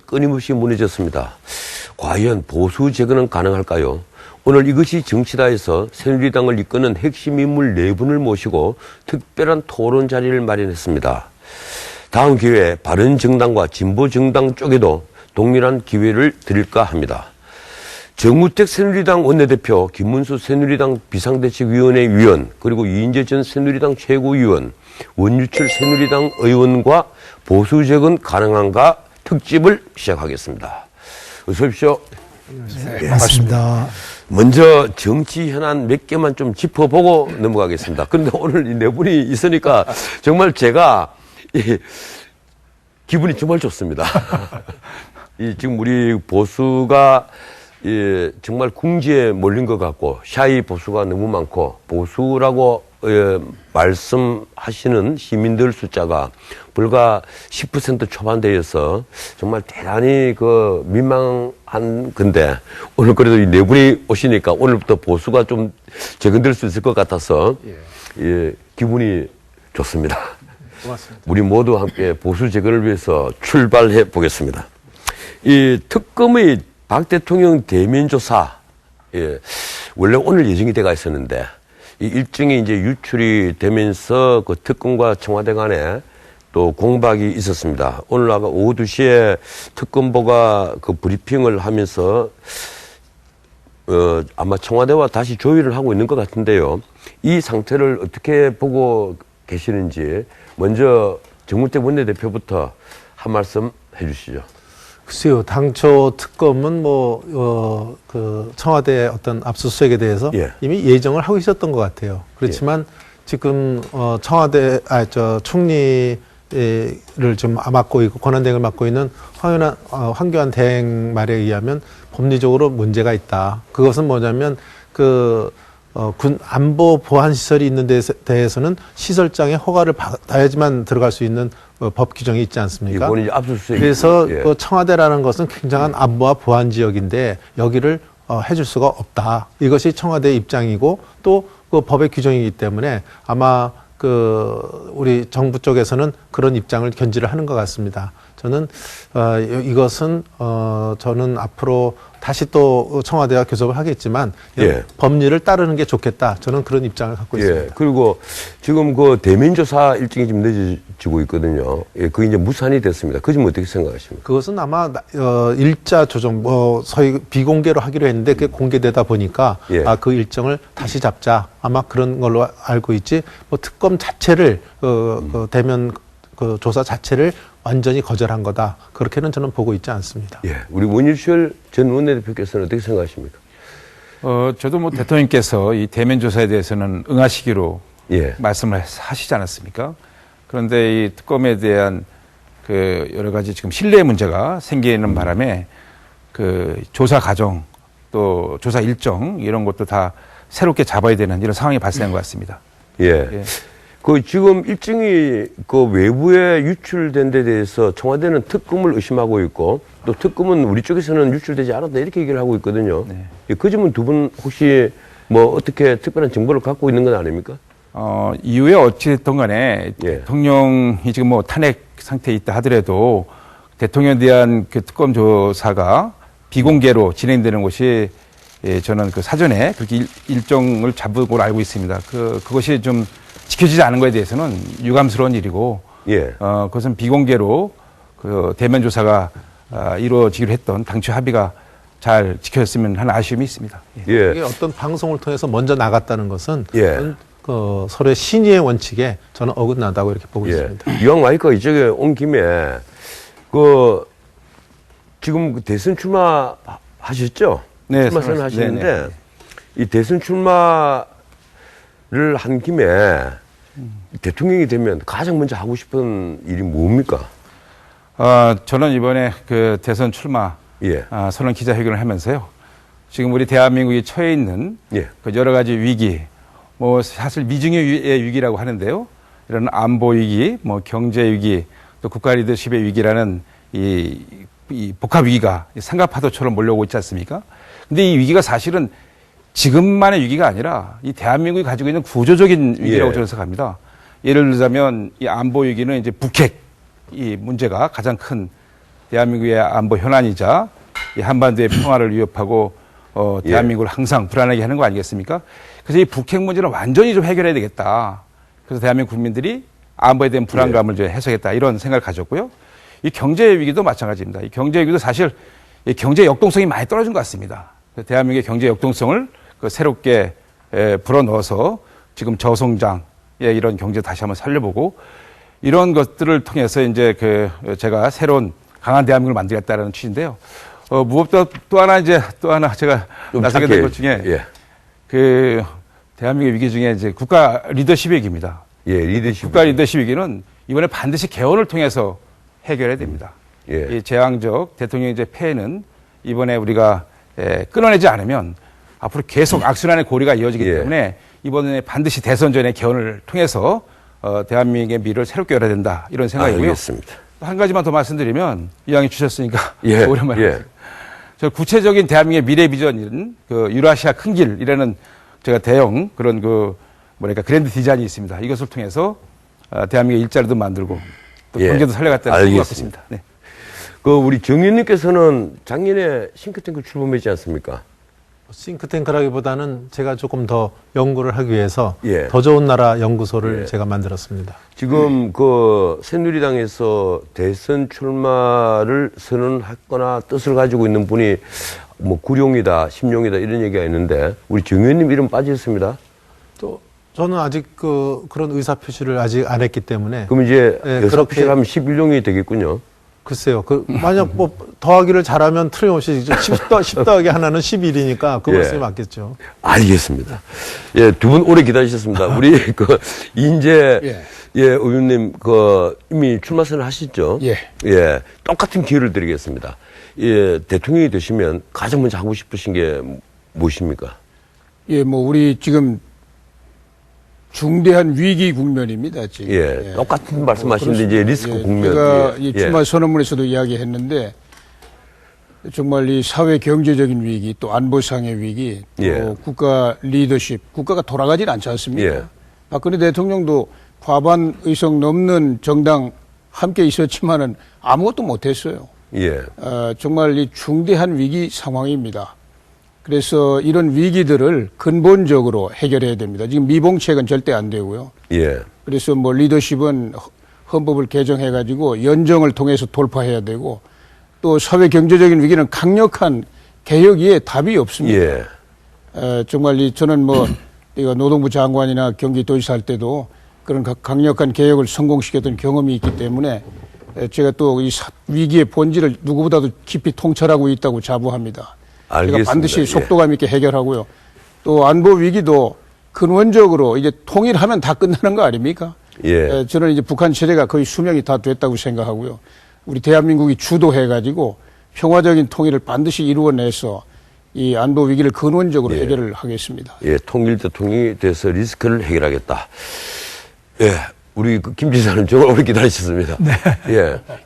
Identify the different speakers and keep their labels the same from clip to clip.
Speaker 1: 끊임없이 무너졌습니다. 과연 보수 재건은 가능할까요? 오늘 이것이 정치다에서 새누리당을 이끄는 핵심 인물 4분을 모시고 특별한 토론 자리를 마련했습니다. 다음 기회에 바른정당과 진보정당 쪽에도 동일한 기회를 드릴까 합니다. 정우택 새누리당 원내대표, 김문수 새누리당 비상대책위원회 위원, 그리고 이인재 전 새누리당 최고위원, 원유철 새누리당 의원과 보수재건 가능한가 특집을 시작하겠습니다. 어서 오십시오.
Speaker 2: 네, 반갑습니다.
Speaker 1: 먼저 정치 현안 몇 개만 좀 짚어보고 넘어가겠습니다. 그런데 오늘 이 4분이 있으니까 정말 제가 기분이 정말 좋습니다. 지금 우리 보수가 정말 궁지에 몰린 것 같고 샤이 보수가 너무 많고 보수라고 말씀하시는 시민들 숫자가 불과 10% 초반대여서 정말 대단히 민망한 건데 오늘 그래도 이 4분이 오시니까 오늘부터 보수가 좀 재건될 수 있을 것 같아서 기분이 좋습니다.
Speaker 2: 고맙습니다.
Speaker 1: 우리 모두 함께 보수 재건을 위해서 출발해 보겠습니다. 이 특검의 박 대통령 대면 조사, 원래 오늘 예정이 돼가 있었는데, 이 일정이 이제 유출이 되면서 그 특검과 청와대 간에 또 공박이 있었습니다. 오늘 아까 오후 2시에 특검보가 그 브리핑을 하면서, 아마 청와대와 다시 조율을 하고 있는 것 같은데요. 이 상태를 어떻게 보고 계시는지, 먼저 정우택 원내대표부터 한 말씀 해 주시죠.
Speaker 2: 글쎄요, 당초 특검은 청와대 어떤 압수수색에 대해서 이미 예정을 하고 있었던 것 같아요. 그렇지만 지금, 총리를 좀 맡고 있고, 권한대행을 맡고 있는 황교안 대행 말에 의하면 법리적으로 문제가 있다. 그것은 뭐냐면, 군 안보 보안 시설이 있는 데 대해서는 시설장의 허가를 받아야지만 들어갈 수 있는 법 규정이 있지 않습니까? 그래서 청와대라는 것은 굉장한 안보와 보안 지역인데 여기를 해줄 수가 없다. 이것이 청와대의 입장이고 또 그 법의 규정이기 때문에 아마 우리 정부 쪽에서는 그런 입장을 견지를 하는 것 같습니다. 저는 이것은 저는 앞으로 다시 또 청와대와 교섭을 하겠지만 법리를 따르는 게 좋겠다. 저는 그런 입장을 갖고 있습니다.
Speaker 1: 그리고 지금 대면 조사 일정이 좀 늦어지고 있거든요. 그게 이제 무산이 됐습니다. 그 점 어떻게 생각하십니까?
Speaker 2: 그것은 아마 일자 조정, 소위 비공개로 하기로 했는데 그게 공개되다 보니까 그 일정을 다시 잡자. 아마 그런 걸로 알고 있지. 특검 자체를 대면 조사 자체를 완전히 거절한 거다. 그렇게는 저는 보고 있지 않습니다.
Speaker 1: 우리 원유철 전 원내대표께서는 어떻게 생각하십니까?
Speaker 3: 저도 대통령께서 이 대면 조사에 대해서는 응하시기로 말씀을 하시지 않았습니까? 그런데 이 특검에 대한 여러 가지 지금 신뢰 문제가 생기는 바람에 조사 과정 또 조사 일정 이런 것도 다 새롭게 잡아야 되는 이런 상황이 발생한 것 같습니다.
Speaker 1: 지금 일정이 외부에 유출된 데 대해서 청와대는 특검을 의심하고 있고 또 특검은 우리 쪽에서는 유출되지 않았다 이렇게 얘기를 하고 있거든요. 그 점은 두 분 혹시 어떻게 특별한 정보를 갖고 있는 건 아닙니까?
Speaker 3: 이후에 어찌됐든 간에 대통령이 지금 탄핵 상태에 있다 하더라도 대통령에 대한 특검 조사가 비공개로 진행되는 것이 저는 사전에 그렇게 일정을 잡은 걸로 알고 있습니다. 그것이 좀 지켜지지 않은 것에 대해서는 유감스러운 일이고, 그것은 비공개로 대면 조사가 이루어지기로 했던 당초 합의가 잘 지켜졌으면 하는 아쉬움이 있습니다.
Speaker 2: 이게 어떤 방송을 통해서 먼저 나갔다는 것은 서로의 신의의 원칙에 저는 어긋난다고 이렇게 보고 있습니다.
Speaker 1: 이왕 마이크가 이쪽에 온 김에 지금 대선 출마하셨죠?
Speaker 3: 네,
Speaker 1: 출마 선언하시는데 이 대선 출마를 한 김에 대통령이 되면 가장 먼저 하고 싶은 일이 뭡니까?
Speaker 3: 저는 이번에 대선 출마 선언 기자회견을 하면서요. 지금 우리 대한민국이 처해 있는 여러 가지 위기, 사실 미중의 위기라고 하는데요. 이런 안보 위기, 경제 위기, 또 국가 리더십의 위기라는 이 복합 위기가 상가파도처럼 몰려오고 있지 않습니까? 근데 이 위기가 사실은 지금만의 위기가 아니라 이 대한민국이 가지고 있는 구조적인 위기라고 저는 생각합니다. 예를 들자면 이 안보 위기는 이제 북핵 이 문제가 가장 큰 대한민국의 안보 현안이자 이 한반도의 평화를 위협하고 대한민국을 항상 불안하게 하는 거 아니겠습니까? 그래서 이 북핵 문제는 완전히 좀 해결해야 되겠다. 그래서 대한민국 국민들이 안보에 대한 불안감을 좀 해소하겠다 이런 생각을 가졌고요. 이 경제 위기도 마찬가지입니다. 이 경제 위기도 사실 이 경제 역동성이 많이 떨어진 것 같습니다. 대한민국의 경제 역동성을 새롭게 불어넣어서 지금 저성장의 이런 경제 다시 한번 살려보고 이런 것들을 통해서 이제 제가 새로운 강한 대한민국을 만들겠다라는 취지인데요. 무엇보다 또 하나 제가 나서게 된 것 중에 대한민국의 위기 중에 이제 국가 리더십 위기입니다.
Speaker 1: 예, 리더십.
Speaker 3: 국가 리더십 위기는 이번에 반드시 개헌을 통해서 해결해야 됩니다. 이 재앙적 대통령제 폐해는 이번에 우리가 끊어내지 않으면 앞으로 계속 악순환의 고리가 이어지기 때문에 이번에 반드시 대선 전에 개헌을 통해서 대한민국의 미래를 새롭게 열어야 된다 이런 생각이고요.
Speaker 1: 알겠습니다.
Speaker 3: 한 가지만 더 말씀드리면 이왕에 주셨으니까 오랜만에 저 구체적인 대한민국의 미래 비전인 유라시아 큰 길이라는 제가 대형 그런 그랜드 디자인이 있습니다. 이것을 통해서 대한민국의 일자리도 만들고 또 경제도 살려갔다는 생각이 있습니다. 네.
Speaker 1: 우리 정 의원님께서는 작년에 싱크탱크 출범했지 않습니까?
Speaker 2: 싱크탱크라기보다는 제가 조금 더 연구를 하기 위해서 더 좋은 나라 연구소를 제가 만들었습니다.
Speaker 1: 지금 새누리당에서 대선 출마를 선언했거나 뜻을 가지고 있는 분이 뭐 구룡이다, 심룡이다 이런 얘기가 있는데 우리 정 의원님 이름 빠져 있습니다.
Speaker 2: 또 저는 아직 그런 의사 표시를 아직 안 했기 때문에
Speaker 1: 그럼 이제 의사 표시를 하면 11용이 되겠군요.
Speaker 2: 글쎄요. 만약 더하기를 잘하면 틀림없이 10 더하기 하나는 11이니까 그 말씀이 맞겠죠.
Speaker 1: 알겠습니다. 예, 두 분 오래 기다리셨습니다. 우리 인재 의원님 이미 출마 선언 하셨죠? 예. 똑같은 기회를 드리겠습니다. 예, 대통령이 되시면 가장 먼저 하고 싶으신 게 무엇입니까?
Speaker 4: 예, 우리 지금 중대한 위기 국면입니다, 지금.
Speaker 1: 똑같은 말씀하시는데 이제 리스크 국면.
Speaker 4: 제가 이 출마 선언문에서도 이야기했는데 정말 이 사회 경제적인 위기, 또 안보상의 위기, 또 국가 리더십, 국가가 돌아가질 않지 않습니까? 박근혜 대통령도 과반 의석 넘는 정당 함께 있었지만은 아무것도 못했어요. 정말 이 중대한 위기 상황입니다. 그래서 이런 위기들을 근본적으로 해결해야 됩니다. 지금 미봉책은 절대 안 되고요. 그래서 리더십은 헌법을 개정해가지고 연정을 통해서 돌파해야 되고 또 사회 경제적인 위기는 강력한 개혁 이에 답이 없습니다. 정말 저는 이거 노동부 장관이나 경기도지사 할 때도 그런 강력한 개혁을 성공시켰던 경험이 있기 때문에 제가 또 이 위기의 본질을 누구보다도 깊이 통찰하고 있다고 자부합니다.
Speaker 1: 알겠습니다.
Speaker 4: 제가 반드시 속도감 있게 해결하고요. 또 안보 위기도 근원적으로 이제 통일하면 다 끝나는 거 아닙니까? 저는 이제 북한 체제가 거의 수명이 다 됐다고 생각하고요. 우리 대한민국이 주도해가지고 평화적인 통일을 반드시 이루어내서 이 안보 위기를 근원적으로 해결을 하겠습니다.
Speaker 1: 통일 대통령이 돼서 리스크를 해결하겠다. 우리 김 지사님 정말 오래 기다리셨습니다.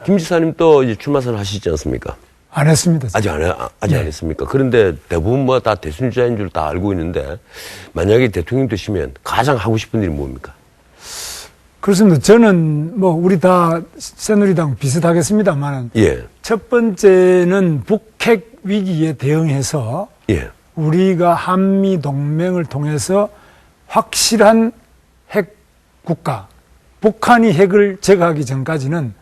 Speaker 1: 김 지사님 또 이제 출마 선언 하시지 않습니까?
Speaker 5: 안 했습니다.
Speaker 1: 아직 안 했습니까? 그런데 대부분 다 대선주자인 줄 다 알고 있는데 만약에 대통령 되시면 가장 하고 싶은 일이 뭡니까?
Speaker 5: 그렇습니다. 저는 우리 다 새누리당 비슷하겠습니다만 첫 번째는 북핵 위기에 대응해서 우리가 한미 동맹을 통해서 확실한 핵 국가, 북한이 핵을 제거하기 전까지는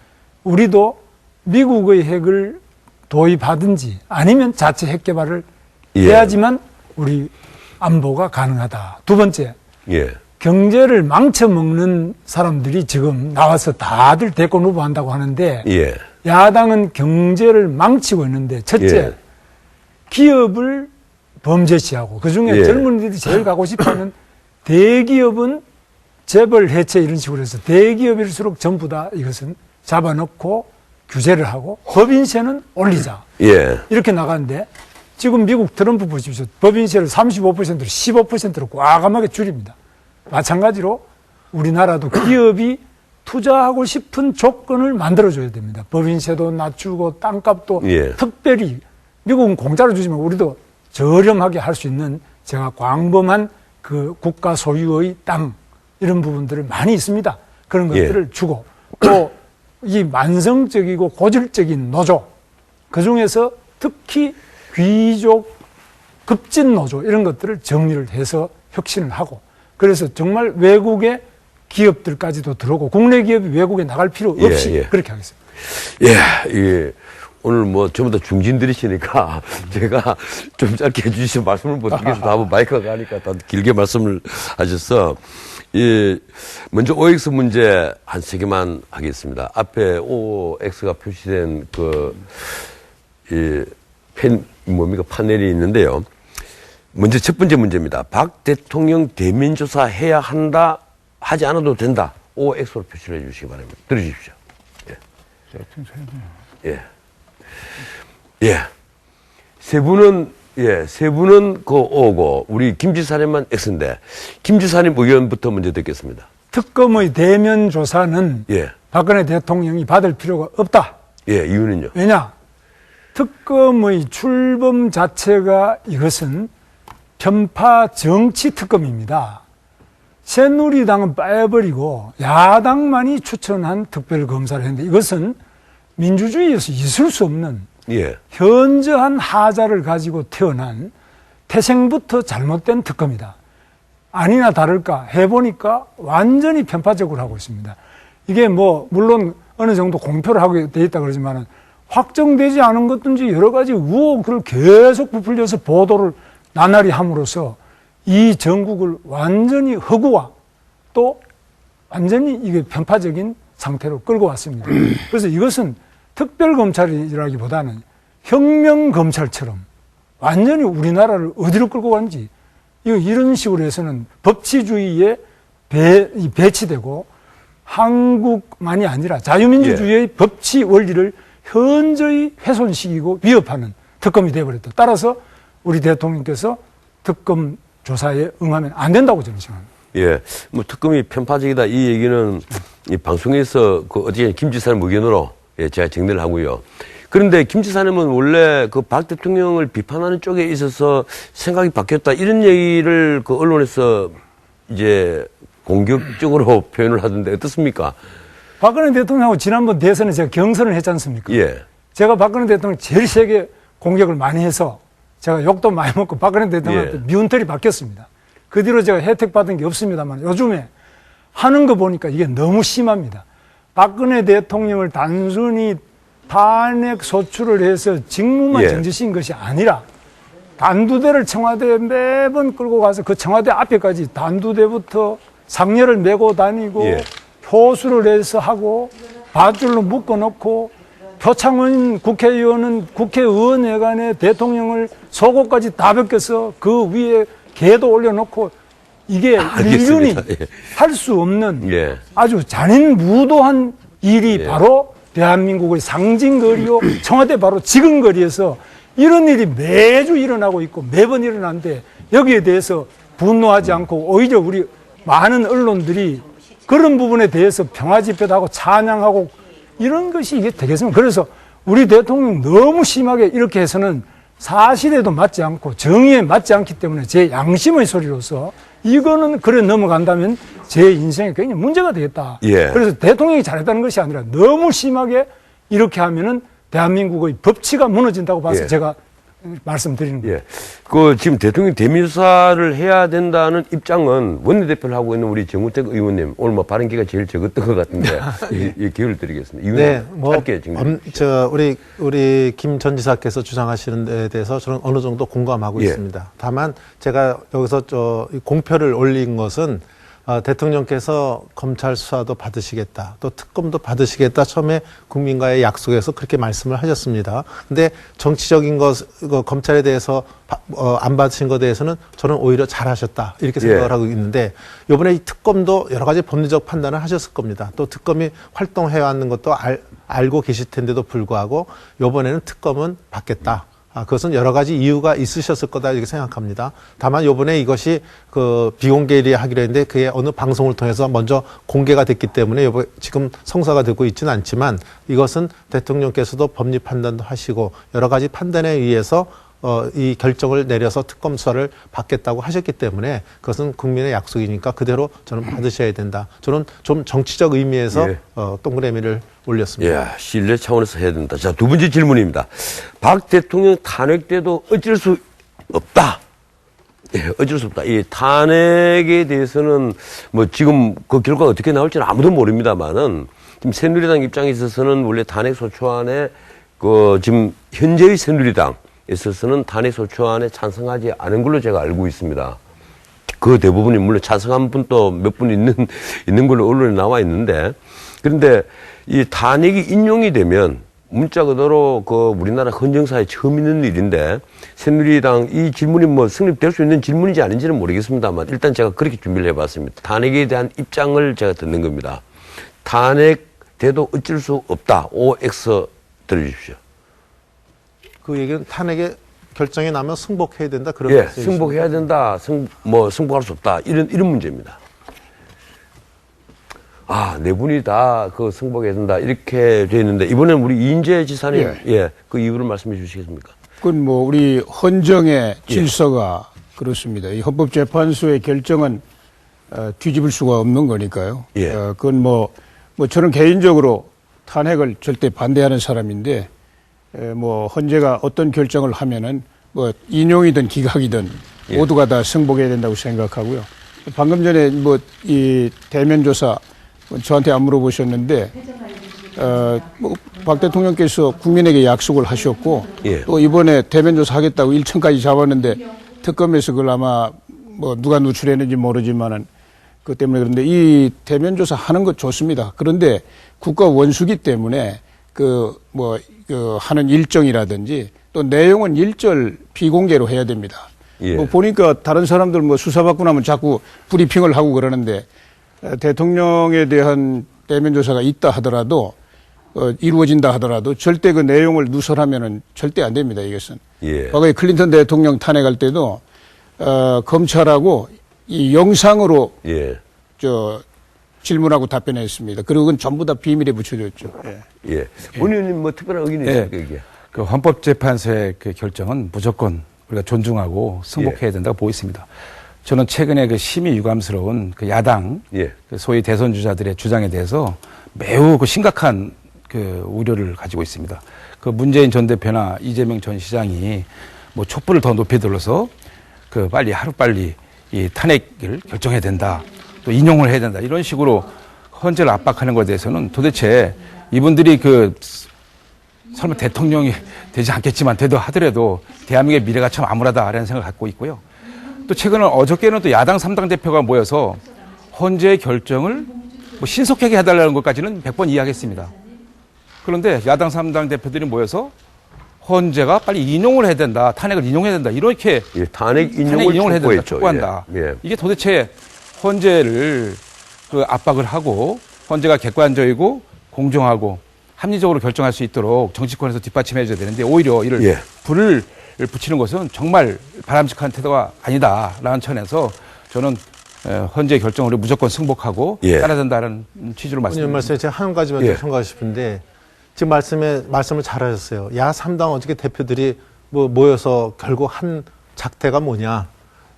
Speaker 5: 우리도 미국의 핵을 도입하든지 아니면 자체 핵 개발을 해야지만 우리 안보가 가능하다. 두 번째, 경제를 망쳐먹는 사람들이 지금 나와서 다들 대권 후보한다고 하는데 야당은 경제를 망치고 있는데 첫째, 기업을 범죄시하고 그중에 젊은이들이 제일 가고 싶어하는 대기업은 재벌 해체 이런 식으로 해서 대기업일수록 전부 다 이것은 잡아놓고 규제를 하고 법인세는 올리자. 이렇게 나가는데 지금 미국 트럼프 보십시오. 법인세를 35%로 15%로 과감하게 줄입니다. 마찬가지로 우리나라도 기업이 투자하고 싶은 조건을 만들어줘야 됩니다. 법인세도 낮추고 땅값도 특별히 미국은 공짜로 주지만 우리도 저렴하게 할 수 있는 제가 광범한 국가 소유의 땅 이런 부분들을 많이 있습니다. 그런 것들을 주고 또 이 만성적이고 고질적인 노조 그중에서 특히 귀족, 급진 노조 이런 것들을 정리를 해서 혁신을 하고 그래서 정말 외국의 기업들까지도 들어오고 국내 기업이 외국에 나갈 필요 없이 그렇게 하겠습니다.
Speaker 1: 예. 오늘 뭐 전부 다 중진들이시니까 제가 좀 짧게 해주신 말씀을 못 드리겠습니다. 한번 마이크가 가니까 더 길게 말씀을 하셔서 먼저 OX 문제 한 3개만 하겠습니다. 앞에 OX가 표시된 파넬이 있는데요. 먼저 첫 번째 문제입니다. 박 대통령 대면조사 해야 한다, 하지 않아도 된다. OX로 표시를 해 주시기 바랍니다. 들으십시오. 세 분은 O고, 우리 김 지사님만 X인데, 김 지사님 의견부터 먼저 듣겠습니다.
Speaker 5: 특검의 대면 조사는 박근혜 대통령이 받을 필요가 없다.
Speaker 1: 이유는요?
Speaker 5: 왜냐? 특검의 출범 자체가 이것은 편파 정치 특검입니다. 새누리당은 빼버리고 야당만이 추천한 특별검사를 했는데 이것은 민주주의에서 있을 수 없는 현저한 하자를 가지고 태어난 태생부터 잘못된 특검이다. 아니나 다를까 해보니까 완전히 편파적으로 하고 있습니다. 이게 뭐 물론 어느 정도 공표를 하고 돼 있다 그러지만은 확정되지 않은 것든지 여러 가지 의혹을 계속 부풀려서 보도를 나날이 함으로써 이 전국을 완전히 허구와 또 완전히 이게 편파적인 상태로 끌고 왔습니다. 그래서 이것은 특별검찰이라기보다는 혁명검찰처럼 완전히 우리나라를 어디로 끌고 가는지 이런 식으로 해서는 법치주의에 배치되고 한국만이 아니라 자유민주주의의 법치 원리를 현저히 훼손시키고 위협하는 특검이 되어버렸다. 따라서 우리 대통령께서 특검 조사에 응하면 안 된다고 저는 생각합니다.
Speaker 1: 뭐 특검이 편파적이다 이 얘기는 이 방송에서 어제 김 지사님 의견으로 제가 정리를 하고요. 그런데 김 지사님은 원래 박 대통령을 비판하는 쪽에 있어서 생각이 바뀌었다 이런 얘기를 언론에서 이제 공격적으로 표현을 하던데 어떻습니까?
Speaker 5: 박근혜 대통령하고 지난번 대선에 제가 경선을 했지 않습니까? 제가 박근혜 대통령 제일 세게 공격을 많이 해서 제가 욕도 많이 먹고 박근혜 대통령한테 미운털이 바뀌었습니다. 그 뒤로 제가 혜택 받은 게 없습니다만 요즘에 하는 거 보니까 이게 너무 심합니다. 박근혜 대통령을 단순히 탄핵 소추를 해서 직무만 정지시킨 것이 아니라 단두대를 청와대에 매번 끌고 가서 그 청와대 앞에까지 단두대부터 상렬을 메고 다니고 효수를 해서 하고 밧줄로 묶어놓고 표창원 국회의원은 국회의원회관에 대통령을 속옷까지 다 벗겨서 그 위에 개도 올려놓고 이게 인륜이 할 수 없는 아주 잔인무도한 일이 바로 대한민국의 상징거리요 청와대 바로 지근거리에서 이런 일이 매주 일어나고 있고 매번 일어나는데 여기에 대해서 분노하지 않고 오히려 우리 많은 언론들이 그런 부분에 대해서 평화집회도 하고 찬양하고 이런 것이 이게 되겠습니까? 그래서 우리 대통령 너무 심하게 이렇게 해서는 사실에도 맞지 않고 정의에 맞지 않기 때문에 제 양심의 소리로서 이거는 그래 넘어간다면 제 인생에 굉장히 문제가 되겠다. 그래서 대통령이 잘했다는 것이 아니라 너무 심하게 이렇게 하면은 대한민국의 법치가 무너진다고 봐서 제가 말씀드리는 거예요.
Speaker 1: 지금 대통령 대면조사를 해야 된다는 입장은 원내대표를 하고 있는 우리 정우택 의원님 오늘 발언기가 제일 적었던 것 같은데 이 기회를 드리겠습니다. 짧게
Speaker 2: 우리 김 전 지사께서 주장하시는 데 대해서 저는 어느 정도 공감하고 있습니다. 다만 제가 여기서 공표를 올린 것은 대통령께서 검찰 수사도 받으시겠다, 또 특검도 받으시겠다 처음에 국민과의 약속에서 그렇게 말씀을 하셨습니다. 근데 정치적인 검찰에 대해서 안 받으신 것에 대해서는 저는 오히려 잘하셨다 이렇게 생각을 하고 있는데 이번에 이 특검도 여러 가지 법리적 판단을 하셨을 겁니다. 또 특검이 활동해왔는 것도 알고 계실 텐데도 불구하고 이번에는 특검은 받겠다. 그것은 여러 가지 이유가 있으셨을 거다 이렇게 생각합니다. 다만 이번에 이것이 비공개를 하기로 했는데 그게 어느 방송을 통해서 먼저 공개가 됐기 때문에 지금 성사가 되고 있지는 않지만 이것은 대통령께서도 법리 판단도 하시고 여러 가지 판단에 의해서 이 결정을 내려서 특검 수사를 받겠다고 하셨기 때문에 그것은 국민의 약속이니까 그대로 저는 받으셔야 된다. 저는 좀 정치적 의미에서
Speaker 1: 예.
Speaker 2: 동그라미를 올렸습니다.
Speaker 1: 예, 신뢰 차원에서 해야 된다. 자, 두 번째 질문입니다. 박 대통령 탄핵 때도 어쩔 수 없다. 예, 어쩔 수 없다. 이 탄핵에 대해서는 뭐 지금 그 결과가 어떻게 나올지는 아무도 모릅니다만은 지금 새누리당 입장에 있어서는 원래 탄핵 소추안에 그 지금 현재의 새누리당에 있어서는 탄핵 소추안에 찬성하지 않은 걸로 제가 알고 있습니다. 그 대부분이 물론 찬성한 분도 몇 분 있는 걸로 언론에 나와 있는데 그런데 이 탄핵이 인용이 되면 문자 그대로 그 우리나라 헌정사에 처음 있는 일인데 새누리당 이 질문이 뭐 성립될 수 있는 질문인지 아닌지는 모르겠습니다만 일단 제가 그렇게 준비를 해봤습니다. 탄핵에 대한 입장을 제가 듣는 겁니다. 탄핵 돼도 어쩔 수 없다. OX 들어주십시오.
Speaker 2: 그 얘기는 탄핵의 결정이 나면 승복해야 된다. 그런
Speaker 1: 예,
Speaker 2: 말씀이십니까?
Speaker 1: 승복해야 된다. 승복할 수 없다. 이런 문제입니다. 아, 네 분이 다 그 승복해야 된다. 이렇게 돼 있는데 이번엔 우리 이인재 지사님, 그 이유를 말씀해 주시겠습니까?
Speaker 4: 그건 뭐 우리 헌정의 질서가 그렇습니다. 이 헌법재판소의 결정은 뒤집을 수가 없는 거니까요.
Speaker 1: 예.
Speaker 4: 그건 뭐 저는 개인적으로 탄핵을 절대 반대하는 사람인데 뭐 헌재가 어떤 결정을 하면은 뭐 인용이든 기각이든 모두가 다 승복해야 된다고 생각하고요. 방금 전에 뭐 이 대면 조사 저한테 안 물어보셨는데 뭐 박 대통령께서 국민에게 약속을 하셨고 또 이번에 대면 조사 하겠다고 1층까지 잡았는데 특검에서 그걸 아마 뭐 누가 누출했는지 모르지만은 그 때문에 그런데 이 대면 조사 하는 것 좋습니다. 그런데 국가 원수기 때문에 그 하는 일정이라든지 또 내용은 일절 비공개로 해야 됩니다. 뭐 보니까 다른 사람들 뭐 수사받고 나면 자꾸 브리핑을 하고 그러는데 대통령에 대한 대면 조사가 있다 하더라도 이루어진다 하더라도 절대 그 내용을 누설하면은 절대 안 됩니다. 이것은. 과거에 클린턴 대통령 탄핵할 때도 검찰하고 이 영상으로 질문하고 답변했습니다. 그리고 그건 전부 다 비밀에 붙여졌죠.
Speaker 1: 본인은 뭐 특별한 의견이 있습니까, 이게?
Speaker 3: 그 헌법재판소의 그 결정은 무조건 우리가 존중하고 승복해야 된다고 보고 있습니다. 저는 최근에 그 심히 유감스러운 그 야당, 그 소위 대선 주자들의 주장에 대해서 매우 그 심각한 그 우려를 가지고 있습니다. 그 문재인 전 대표나 이재명 전 시장이 뭐 촛불을 더 높이 들어서 그 하루빨리 이 탄핵을 결정해야 된다. 또 인용을 해야 된다. 이런 식으로 헌재를 압박하는 것에 대해서는 도대체 이분들이 설마 대통령이 되지 않겠지만 되도 하더라도 대한민국의 미래가 참 암울하다라는 생각을 갖고 있고요. 또 최근에 어저께는 또 야당 3당 대표가 모여서 헌재의 결정을 뭐 신속하게 해달라는 것까지는 100번 이해하겠습니다. 그런데 야당 3당 대표들이 모여서 헌재가 빨리 인용을 해야 된다. 탄핵을 인용해야 된다. 이렇게
Speaker 1: 탄핵 인용을
Speaker 3: 해야 된다. 촉구한다. 이게 도대체 헌재를 그 압박을 하고 헌재가 객관적이고 공정하고 합리적으로 결정할 수 있도록 정치권에서 뒷받침해 줘야 되는데 오히려 이를 불을 붙이는 것은 정말 바람직한 태도가 아니다라는 천에서 저는 헌재 결정을 무조건 승복하고 따라야 된다는 취지로 말씀드립니다.
Speaker 2: 말씀에 제가 한 가지만 더 첨가하고 싶은데 지금 말씀을 잘하셨어요. 야 3당 어저께 대표들이 모여서 결국 한 작태가 뭐냐.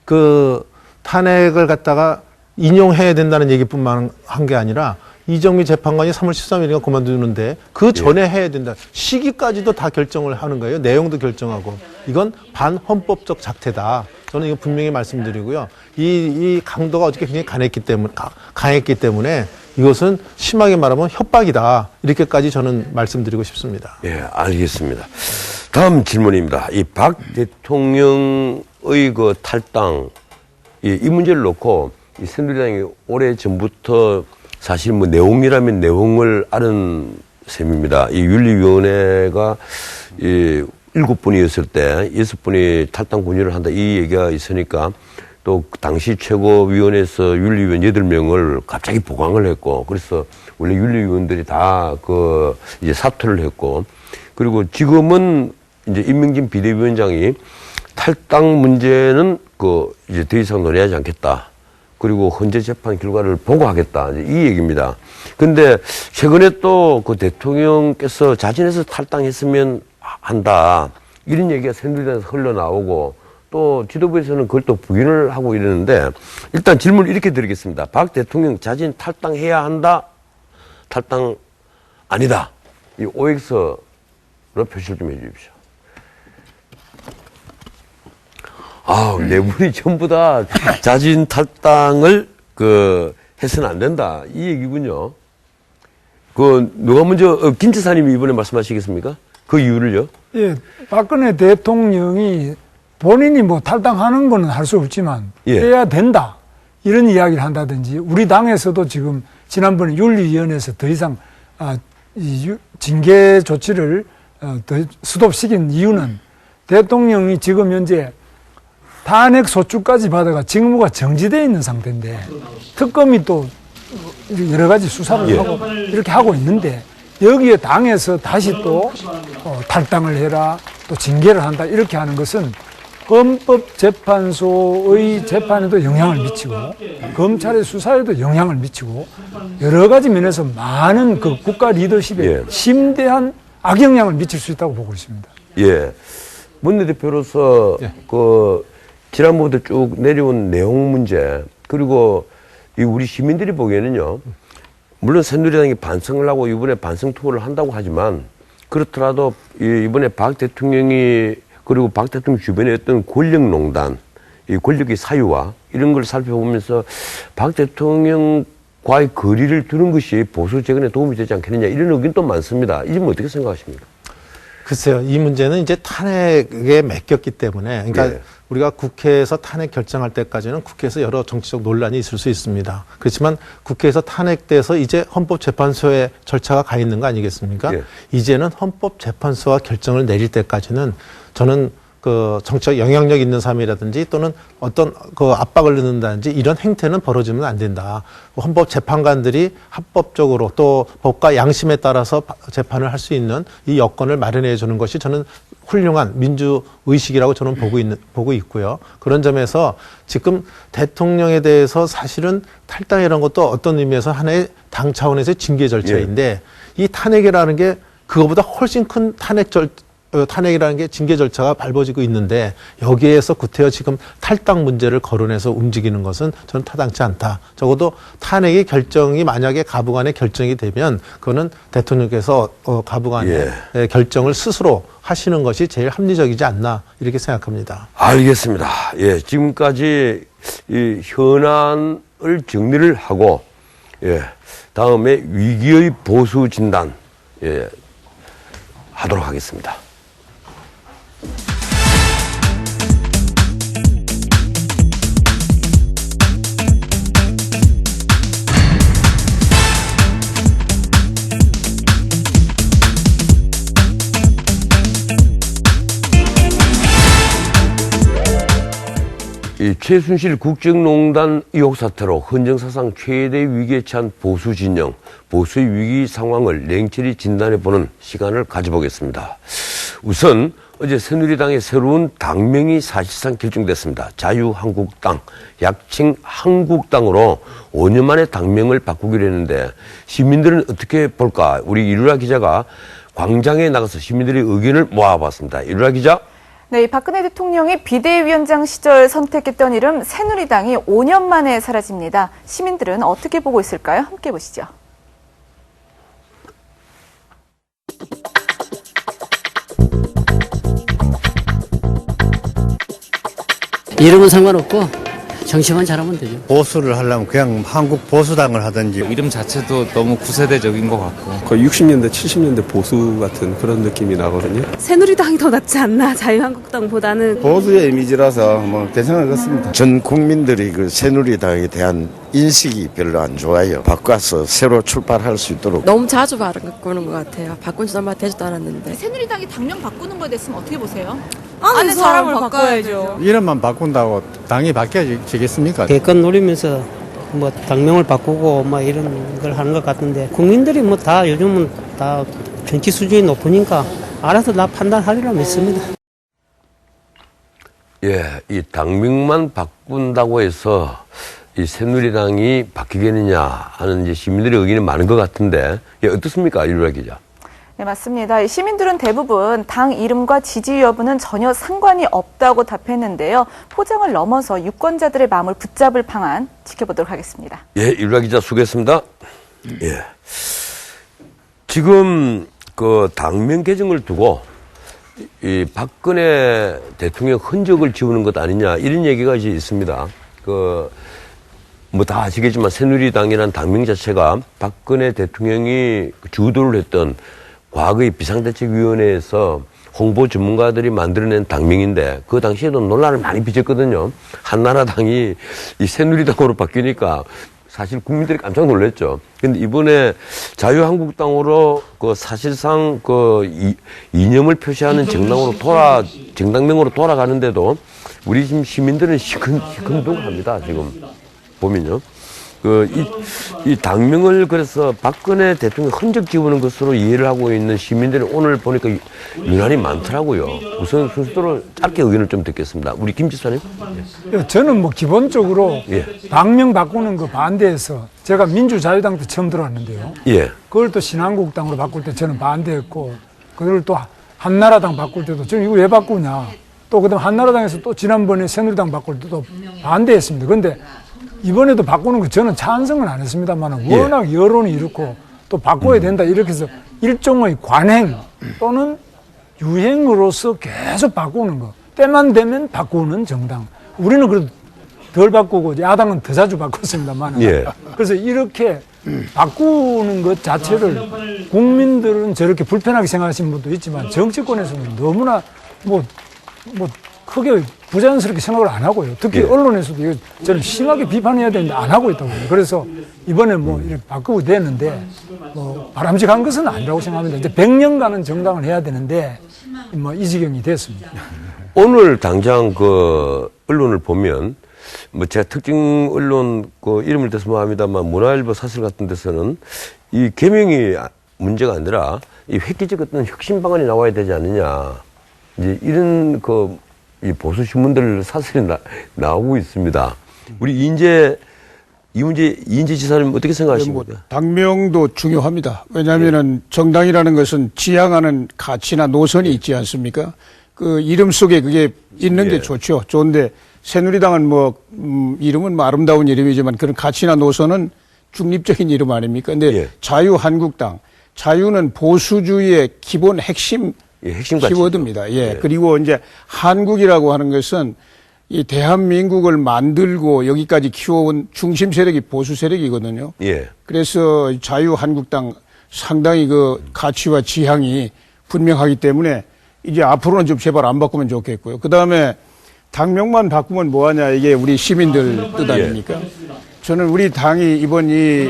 Speaker 2: 그 탄핵을 갖다가 인용해야 된다는 얘기뿐만 한 게 아니라 이정미 재판관이 3월 13일인가 그만두는데 그 전에 해야 된다. 시기까지도 다 결정을 하는 거예요. 내용도 결정하고. 이건 반헌법적 작태다. 저는 이거 분명히 말씀드리고요. 이 강도가 어저께 굉장히 강했기 때문에 이것은 심하게 말하면 협박이다. 이렇게까지 저는 말씀드리고 싶습니다.
Speaker 1: 알겠습니다. 다음 질문입니다. 이 박 대통령의 그 탈당, 이 문제를 놓고 이 새누리당이 오래 전부터 사실 뭐 내용이라면 내용을 아는 셈입니다. 이 윤리위원회가 7분이었을 때 6분이 탈당 권유를 한다 이 얘기가 있으니까 또 당시 최고위원회에서 윤리위원 8명을 갑자기 보강을 했고 그래서 원래 윤리위원들이 다 이제 사퇴를 했고 그리고 지금은 이제 임명진 비대위원장이 탈당 문제는 이제 더 이상 논의하지 않겠다. 그리고 헌재 재판 결과를 보고하겠다. 이 얘기입니다. 근데 최근에 또 그 대통령께서 자진해서 탈당했으면 한다. 이런 얘기가 새누리당에서 흘러나오고 또 지도부에서는 그걸 또 부인을 하고 이러는데 일단 질문을 이렇게 드리겠습니다. 박 대통령 자진 탈당해야 한다? 탈당 아니다? 이 OX로 표시를 좀 해 주십시오. 네 분이 전부 다 자진 탈당을 해서는 안 된다. 이 얘기군요. 누가 먼저, 김 지사님이 이번에 말씀하시겠습니까? 그 이유를요?
Speaker 5: 예, 박근혜 대통령이 본인이 뭐 탈당하는 거는 할 수 없지만 해야 된다. 이런 이야기를 한다든지 우리 당에서도 지금 지난번에 윤리위원회에서 더 이상 징계 조치를 더 스톱시킨 이유는 대통령이 지금 현재 탄핵 소추까지 받아가 직무가 정지되어 있는 상태인데 특검이 또 여러 가지 수사를 하고 이렇게 하고 있는데 여기에 당에서 다시 또 탈당을 해라 또 징계를 한다 이렇게 하는 것은 헌법재판소의 재판에도 영향을 미치고 검찰의 수사에도 영향을 미치고 여러 가지 면에서 많은 그 국가 리더십에 심대한 악영향을 미칠 수 있다고 보고 있습니다.
Speaker 1: 예. 원내대표로서 지난번부터 쭉 내려온 내용 문제 그리고 우리 시민들이 보기에는요. 물론 새누리당이 반성을 하고 이번에 반성 투어를 한다고 하지만 그렇더라도 이번에 박 대통령이 그리고 박 대통령 주변에 어떤 권력농단, 이 권력의 사유와 이런 걸 살펴보면서 박 대통령과의 거리를 두는 것이 보수 재건에 도움이 되지 않겠느냐 이런 의견도 많습니다. 이 점은 어떻게 생각하십니까?
Speaker 2: 글쎄요, 이 문제는 이제 탄핵에 맡겼기 때문에, 그러니까 우리가 국회에서 탄핵 결정할 때까지는 국회에서 여러 정치적 논란이 있을 수 있습니다. 그렇지만 국회에서 탄핵돼서 이제 헌법재판소에 절차가 가 있는 거 아니겠습니까? 이제는 헌법재판소가 결정을 내릴 때까지는 저는 정치적 영향력 있는 사람이라든지 또는 어떤 압박을 넣는다든지 이런 행태는 벌어지면 안 된다. 헌법 재판관들이 합법적으로 또 법과 양심에 따라서 재판을 할 수 있는 이 여건을 마련해 주는 것이 저는 훌륭한 민주 의식이라고 저는 보고 있고요. 그런 점에서 지금 대통령에 대해서 사실은 탈당이라는 것도 어떤 의미에서 하나의 당 차원에서의 징계 절차인데 이 탄핵이라는 게 그거보다 훨씬 큰 탄핵이라는 게 징계 절차가 밟아지고 있는데 여기에서 구태여 지금 탈당 문제를 거론해서 움직이는 것은 저는 타당치 않다. 적어도 탄핵의 결정이 만약에 가부간의 결정이 되면 그거는 대통령께서 가부간의 결정을 스스로 하시는 것이 제일 합리적이지 않나 이렇게 생각합니다.
Speaker 1: 알겠습니다. 예, 지금까지 이 현안을 정리를 하고 다음에 위기의 보수 진단 하도록 하겠습니다. 이 최순실 국정농단 의혹 사태로 헌정사상 최대 위기에 처한 보수 진영, 보수의 위기 상황을 냉철히 진단해보는 시간을 가져보겠습니다. 우선 어제 새누리당의 새로운 당명이 사실상 결정됐습니다. 자유한국당, 약칭 한국당으로 5년 만에 당명을 바꾸기로 했는데 시민들은 어떻게 볼까? 우리 이루라 기자가 광장에 나가서 시민들의 의견을 모아봤습니다. 이루라 기자.
Speaker 6: 네, 박근혜 대통령이 비대위원장 시절 선택했던 이름 새누리당이 5년 만에 사라집니다. 시민들은 어떻게 보고 있을까요? 함께 보시죠.
Speaker 7: 이름은 상관없고 정치만 잘하면 되죠.
Speaker 8: 보수를 하려면 그냥 한국 보수당을 하든지.
Speaker 9: 이름 자체도 너무 구세대적인 것 같고
Speaker 10: 거의 60년대, 70년대 보수 같은 그런 느낌이 나거든요.
Speaker 11: 새누리당이 더 낫지 않나, 자유한국당보다는.
Speaker 8: 보수의 이미지라서 뭐 괜찮은 것 같습니다. 전 국민들이 그 새누리당에 대한 인식이 별로 안 좋아요. 바꿔서 새로 출발할 수 있도록.
Speaker 11: 너무 자주 바꾸는 것 같아요. 바꾼 지 얼마 되지도 않았는데.
Speaker 6: 새누리당이 당명 바꾸는 거에 대해서는 어떻게 보세요?
Speaker 11: 아는 사람을 바꿔야죠.
Speaker 8: 이름만 바꾼다고 당이 바뀌어지겠습니까?
Speaker 7: 대권 노리면서 뭐 당명을 바꾸고 뭐 이런 걸 하는 것 같은데 국민들이 뭐 다 요즘은 다 정치 수준이 높으니까 알아서 다 판단하리라 믿습니다.
Speaker 1: 예, 이 당명만 바꾼다고 해서 이 새누리당이 바뀌겠느냐 하는 이제 시민들의 의견이 많은 것 같은데 어떻습니까, 이루라 기자?
Speaker 6: 네, 맞습니다. 이 시민들은 대부분 당 이름과 지지 여부는 전혀 상관이 없다고 답했는데요. 포장을 넘어서 유권자들의 마음을 붙잡을 방안 지켜보도록 하겠습니다.
Speaker 1: 예, 윤라 기자 수고했습니다. 예. 지금 그 당명 개정을 두고 이 박근혜 대통령 흔적을 지우는 것 아니냐 이런 얘기가 이제 있습니다. 뭐 다 아시겠지만 새누리당이라는 당명 자체가 박근혜 대통령이 주도를 했던 과거의 비상대책위원회에서 홍보 전문가들이 만들어낸 당명인데 그 당시에도 논란을 많이 빚었거든요. 한나라당이 이 새누리당으로 바뀌니까 사실 국민들이 깜짝 놀랐죠. 근데 이번에 자유한국당으로 사실상 이념을 표시하는 정당명으로 돌아가는데도 우리 지금 시민들은 시큰둥합니다. 지금 보면요. 이 당명을 그래서 박근혜 대통령 흔적 지우는 것으로 이해를 하고 있는 시민들이 오늘 보니까 유난히 많더라고요. 우선 순서대로 짧게 의견을 좀 듣겠습니다. 우리 김 지사님.
Speaker 5: 저는 뭐 기본적으로 당명 바꾸는 거 반대해서 제가 민주자유당 때 처음 들어왔는데요.
Speaker 1: 예.
Speaker 5: 그걸 또 신한국당으로 바꿀 때 저는 반대했고, 그걸 또 한나라당 바꿀 때도 저는 이거 왜 바꾸냐. 또 그다음 한나라당에서 또 지난번에 새누리당 바꿀 때도 반대했습니다. 그런데 이번에도 바꾸는 거 저는 찬성은 안 했습니다만 워낙 여론이 이렇고 또 바꿔야 된다 이렇게 해서 일종의 관행 또는 유행으로서 계속 바꾸는 거. 때만 되면 바꾸는 정당. 우리는 그래도 덜 바꾸고 야당은 더 자주 바꿨습니다만. 그래서 이렇게 바꾸는 것 자체를 국민들은 저렇게 불편하게 생각하시는 분도 있지만 정치권에서는 너무나 크게 부자연스럽게 생각을 안 하고요. 특히 언론에서도 이거 저는 심하게 비판해야 되는데 안 하고 있다고요. 그래서 이번에 이렇게 바꾸고 됐는데 바람직한 것은 아니라고 생각합니다. 이제 100년간은 정당을 해야 되는데 이 지경이 됐습니다.
Speaker 1: 오늘 당장 언론을 보면 제가 특정 언론 이름을 대서 합니다만 문화일보 사설 같은 데서는 이 개명이 문제가 아니라 이 획기적 어떤 혁신 방안이 나와야 되지 않느냐. 이제 이런 이 보수 신문들 사설이 나오고 있습니다. 우리 이인재 지사님 어떻게 생각하십니까?
Speaker 4: 당명도 중요합니다. 왜냐하면은 정당이라는 것은 지향하는 가치나 노선이 있지 않습니까? 그 이름 속에 그게 있는 게 좋죠. 좋은데 새누리당은 이름은 아름다운 이름이지만 그런 가치나 노선은 중립적인 이름 아닙니까? 근데 자유한국당, 자유는 보수주의의 기본 핵심 키워드입니다. 그리고 이제 한국이라고 하는 것은 이 대한민국을 만들고 여기까지 키워온 중심 세력이 보수 세력이거든요. 그래서 자유한국당 상당히 가치와 지향이 분명하기 때문에 이제 앞으로는 좀 제발 안 바꾸면 좋겠고요. 그 다음에 당명만 바꾸면 뭐하냐 이게 우리 시민들 뜻 아닙니까? 저는 우리 당이 이번 이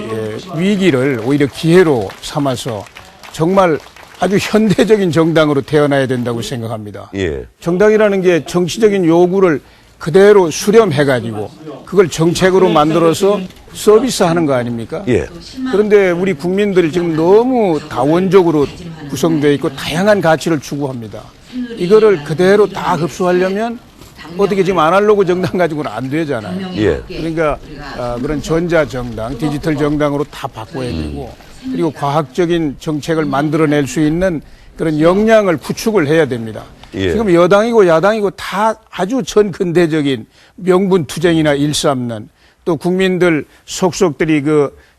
Speaker 4: 위기를 오히려 기회로 삼아서 정말 아주 현대적인 정당으로 태어나야 된다고 생각합니다. 정당이라는 게 정치적인 요구를 그대로 수렴해가지고 그걸 정책으로 만들어서 서비스하는 거 아닙니까? 그런데 우리 국민들이 지금 너무 다원적으로 구성되어 있고 다양한 가치를 추구합니다. 이거를 그대로 다 흡수하려면 어떻게 지금 아날로그 정당 가지고는 안 되잖아요. 그러니까 그런 전자정당, 디지털 정당으로 다 바꿔야 되고 그리고 과학적인 정책을 만들어낼 수 있는 그런 역량을 구축을 해야 됩니다. 지금 여당이고 야당이고 다 아주 전근대적인 명분투쟁이나 일삼는 또 국민들 속속들이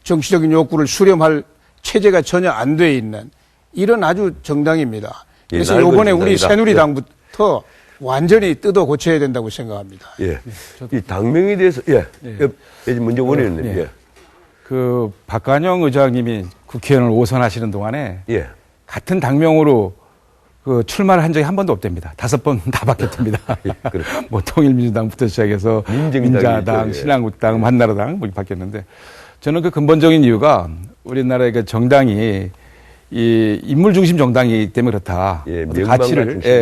Speaker 4: 정치적인 욕구를 수렴할 체제가 전혀 안 돼 있는 이런 아주 정당입니다. 그래서 이번에 우리 새누리당부터 완전히 뜯어 고쳐야 된다고 생각합니다.
Speaker 1: 이 당명에 대해서 먼저 원의원님.
Speaker 3: 박관영 의장님이 국회의원을 5선 하시는 동안에 같은 당명으로 출마를 한 적이 한 번도 없답니다. 5번 다 바뀌었답니다. 통일민주당부터 시작해서 민자당, 신한국당, 한나라당 바뀌었는데 저는 그 근본적인 이유가 우리나라의 정당이 이 인물 중심 정당이기 때문에 그렇다.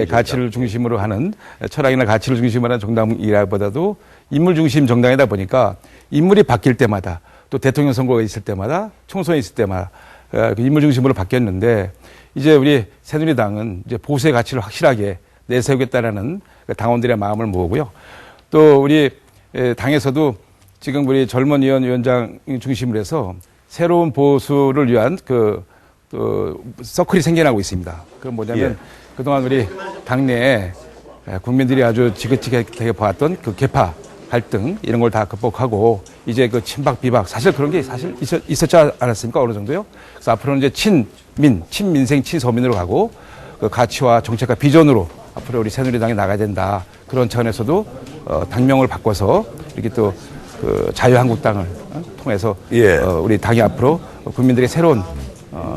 Speaker 3: 가치를 중심으로 하는 철학이나 가치를 중심으로 하는 정당이라보다도 인물 중심 정당이다 보니까 인물이 바뀔 때마다 또 대통령 선거가 있을 때마다 총선이 있을 때마다 인물 중심으로 바뀌었는데 이제 우리 새누리당은 이제 보수의 가치를 확실하게 내세우겠다라는 당원들의 마음을 모으고요. 또 우리 당에서도 지금 우리 젊은 위원장 중심으로 해서 새로운 보수를 위한 또 서클이 생겨나고 있습니다. 그건 뭐냐면 그동안 우리 당내에 국민들이 아주 지긋지긋하게 봐왔던 그 계파 갈등 이런 걸 다 극복하고 이제 그 친박 비박 사실 그런 게 사실 있었지 않았습니까? 어느 정도요? 그래서 앞으로는 이제 친민생 친서민으로 가고 그 가치와 정책과 비전으로 앞으로 우리 새누리당이 나가야 된다. 그런 차원에서도 당명을 바꿔서 이렇게 또 그 자유한국당을 통해서 우리 당이 앞으로 국민들의 새로운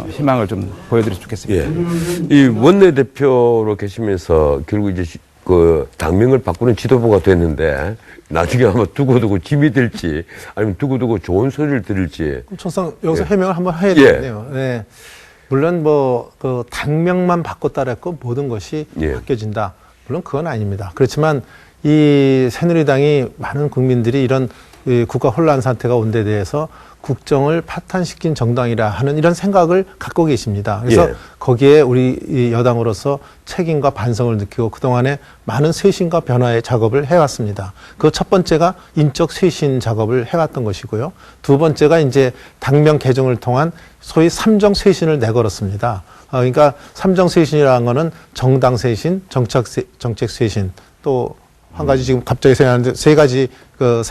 Speaker 3: 희망을 좀 보여드렸으면 좋겠습니다.
Speaker 1: 이 원내대표로 계시면서 결국 이제 그 당명을 바꾸는 지도부가 됐는데 나중에 아마 두고두고 짐이 될지 아니면 두고두고 좋은 소리를 들을지.
Speaker 2: 총상 여기서 해명을 한번 해야 되겠네요. 네. 물론 뭐 그 당명만 바꿨다 했고 모든 것이 바뀌어진다. 물론 그건 아닙니다. 그렇지만 이 새누리당이 많은 국민들이 이런 이 국가 혼란 상태가 온 데 대해서 국정을 파탄시킨 정당이라 하는 이런 생각을 갖고 계십니다. 그래서 거기에 우리 여당으로서 책임과 반성을 느끼고 그동안에 많은 쇄신과 변화의 작업을 해왔습니다. 그 첫 번째가 인적 쇄신 작업을 해왔던 것이고요. 두 번째가 이제 당명 개정을 통한 소위 삼정 쇄신을 내걸었습니다. 그러니까 삼정 쇄신이라는 거는 정당 쇄신, 정책 쇄신, 또 한 가지 지금 갑자기 생각하는데 세 가지 그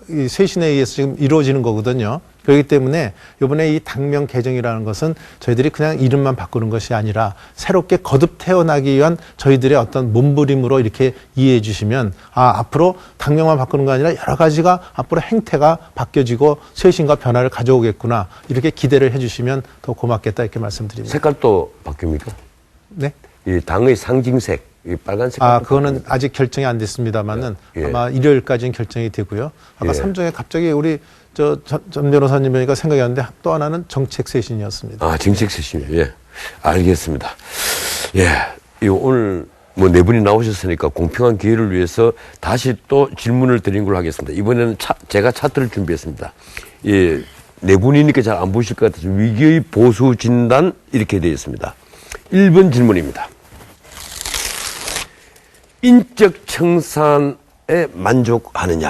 Speaker 2: 이 쇄신에 의해서 지금 이루어지는 거거든요. 그렇기 때문에 이번에 이 당명 개정이라는 것은 저희들이 그냥 이름만 바꾸는 것이 아니라 새롭게 거듭 태어나기 위한 저희들의 어떤 몸부림으로 이렇게 이해해 주시면 앞으로 당명만 바꾸는 거 아니라 여러 가지가 앞으로 행태가 바뀌어지고 쇄신과 변화를 가져오겠구나 이렇게 기대를 해 주시면 더 고맙겠다 이렇게 말씀드립니다.
Speaker 1: 색깔도 바뀝니까?
Speaker 2: 네.
Speaker 1: 이 당의 상징색. 빨간색.
Speaker 2: 그거는 아직 결정이 안 됐습니다만은 아마 일요일까지는 결정이 되고요. 아까 삼정에 갑자기 우리 전 변호사님이니까 생각이 났는데 또 하나는 정책 쇄신이었습니다.
Speaker 1: 정책 쇄신이요. 알겠습니다. 오늘 뭐 네 분이 나오셨으니까 공평한 기회를 위해서 다시 또 질문을 드린 걸로 하겠습니다. 이번에는 제가 차트를 준비했습니다. 네 분이니까 잘 안 보실 것 같아서 위기의 보수 진단 이렇게 되어 있습니다. 1번 질문입니다. 인적 청산에 만족하느냐?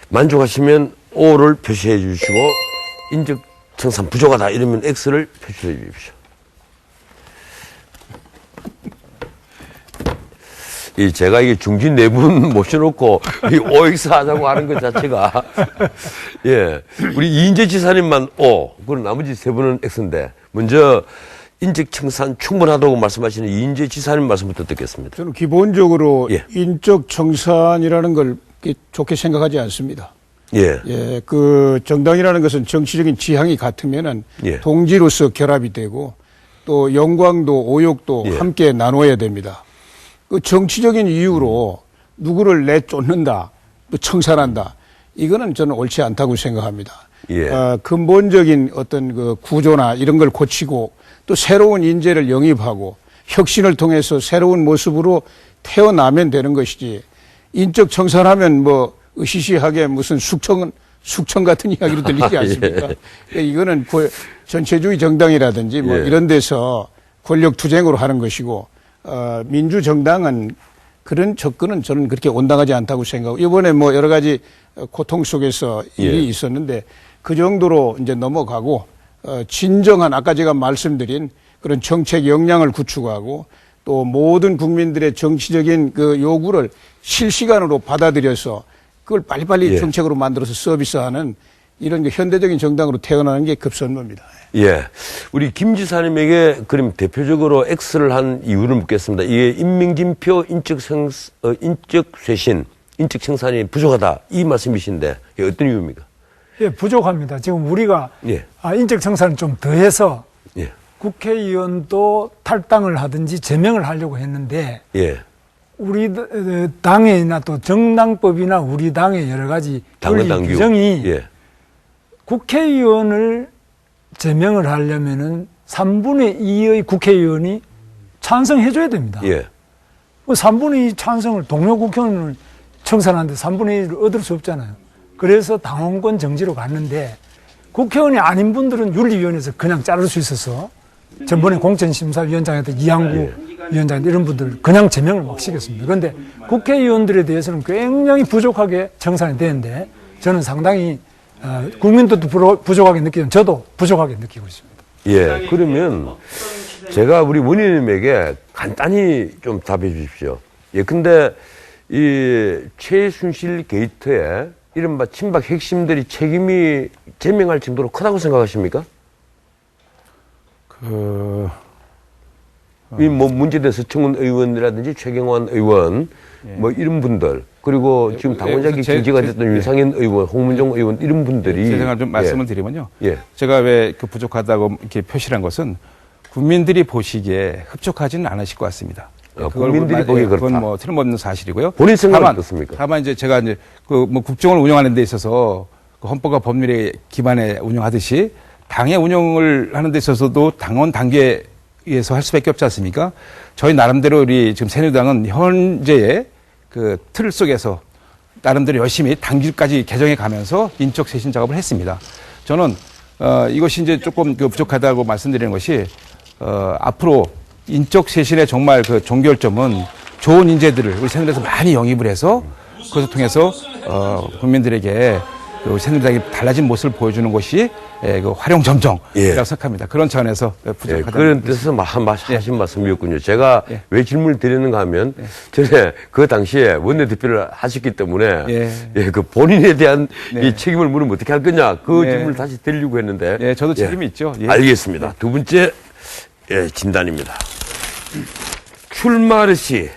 Speaker 1: 만족하시면 O를 표시해 주시고 인적 청산 부족하다 이러면 X를 표시해 주십시오. 제가 이게 중진 네 분 모셔놓고 이 OX 하자고 하는 것 자체가 우리 이인재 지사님만 O, 그리고 나머지 세 분은 X인데 먼저 인적 청산 충분하다고 말씀하시는 이인재 지사님 말씀부터 듣겠습니다.
Speaker 4: 저는 기본적으로 인적 청산이라는 걸 좋게 생각하지 않습니다. 그 정당이라는 것은 정치적인 지향이 같으면은 동지로서 결합이 되고 또 영광도 오욕도 함께 나눠야 됩니다. 그 정치적인 이유로 누구를 내쫓는다, 또 청산한다, 이거는 저는 옳지 않다고 생각합니다. 근본적인 어떤 그 구조나 이런 걸 고치고 또 새로운 인재를 영입하고 혁신을 통해서 새로운 모습으로 태어나면 되는 것이지, 인적 청산하면 뭐 으시시하게 무슨 숙청 같은 이야기로 들리지 않습니까? 이거는 전체주의 정당이라든지 뭐 이런 데서 권력 투쟁으로 하는 것이고, 민주정당은 그런 접근은 저는 그렇게 온당하지 않다고 생각하고, 이번에 뭐 여러 가지 고통 속에서 일이 있었는데 그 정도로 이제 넘어가고, 진정한 아까 제가 말씀드린 그런 정책 역량을 구축하고 또 모든 국민들의 정치적인 그 요구를 실시간으로 받아들여서 그걸 빨리빨리 정책으로 만들어서 서비스하는 이런 그 현대적인 정당으로 태어나는 게 급선무입니다.
Speaker 1: 우리 김 지사님에게 그럼 대표적으로 X를 한 이유를 묻겠습니다. 이게 임명진표 인적 쇄신, 인적 청산이 부족하다 이 말씀이신데 어떤 이유입니까?
Speaker 5: 부족합니다. 지금 우리가 인적 청산을 좀 더해서 국회의원도 탈당을 하든지 제명을 하려고 했는데 우리 당이나 또 정당법이나 우리 당의 여러 가지 권리 규정이 국회의원을 제명을 하려면은 3분의 2의 국회의원이 찬성해줘야 됩니다. 3분의 2 찬성을 동료 국회의원을 청산하는데 3분의 1을 얻을 수 없잖아요. 그래서 당원권 정지로 갔는데 국회의원이 아닌 분들은 윤리위원회에서 그냥 자를 수 있어서 전번에 공천심사위원장이었던 이항구 위원장인데 이런 분들 그냥 제명을 막 시켰습니다. 그런데 국회의원들에 대해서는 굉장히 부족하게 청산이 되는데 저는 상당히 국민들도 부족하게 느끼면 저도 부족하게 느끼고 있습니다.
Speaker 1: 예, 그러면 제가 우리 원희님에게 간단히 좀 답해 주십시오. 예, 근데 이 최순실 게이트에 이른바 친박 핵심들이 책임이 제명할 정도로 크다고 생각하십니까? 이 뭐 문제된 서청원 의원이라든지 최경환 의원 뭐 이런 분들 그리고 지금 당원자기 정지가 됐던 윤상현 의원, 홍문종 의원 이런 분들이
Speaker 3: 제 생각 좀 말씀을 드리면요.
Speaker 1: 예.
Speaker 3: 제가 왜 그 부족하다고 이렇게 표시한 것은 국민들이 보시기에 흡족하지는 않으실 것 같습니다.
Speaker 1: 국민들이 보기에 그렇다.
Speaker 3: 그건 뭐 틀림없는 사실이고요.
Speaker 1: 본인 생각은 어떻습니까?
Speaker 3: 다만 이제 제가 이제 그 뭐 국정을 운영하는 데 있어서 그 헌법과 법률에 기반에 운영하듯이 당의 운영을 하는 데 있어서도 당원 단계에서 할 수밖에 없지 않습니까? 저희 나름대로 우리 지금 새누리당은 현재의 그 틀 속에서 나름대로 열심히 당규까지 개정해 가면서 인적 쇄신 작업을 했습니다. 저는 이것이 이제 조금 그 부족하다고 말씀드리는 것이 앞으로 인적 쇄신의 정말 그 종결점은 좋은 인재들을 우리 새누리당에서 많이 영입을 해서 그것을 통해서 국민들에게 그 새누리당이 달라진 모습을 보여주는 것이 그 활용점정이라고 생각합니다. 그런 차원에서 부족하다.
Speaker 1: 그런 뜻에서 하신 말씀이었군요. 제가 왜 질문을 드리는가 하면 전에 그 당시에 원내대표를 하셨기 때문에 그 본인에 대한 이 책임을 물으면 어떻게 할 거냐 그 질문을 다시 드리려고 했는데
Speaker 3: 저도 책임이 있죠.
Speaker 1: 알겠습니다. 두 번째 진단입니다. 출마를 시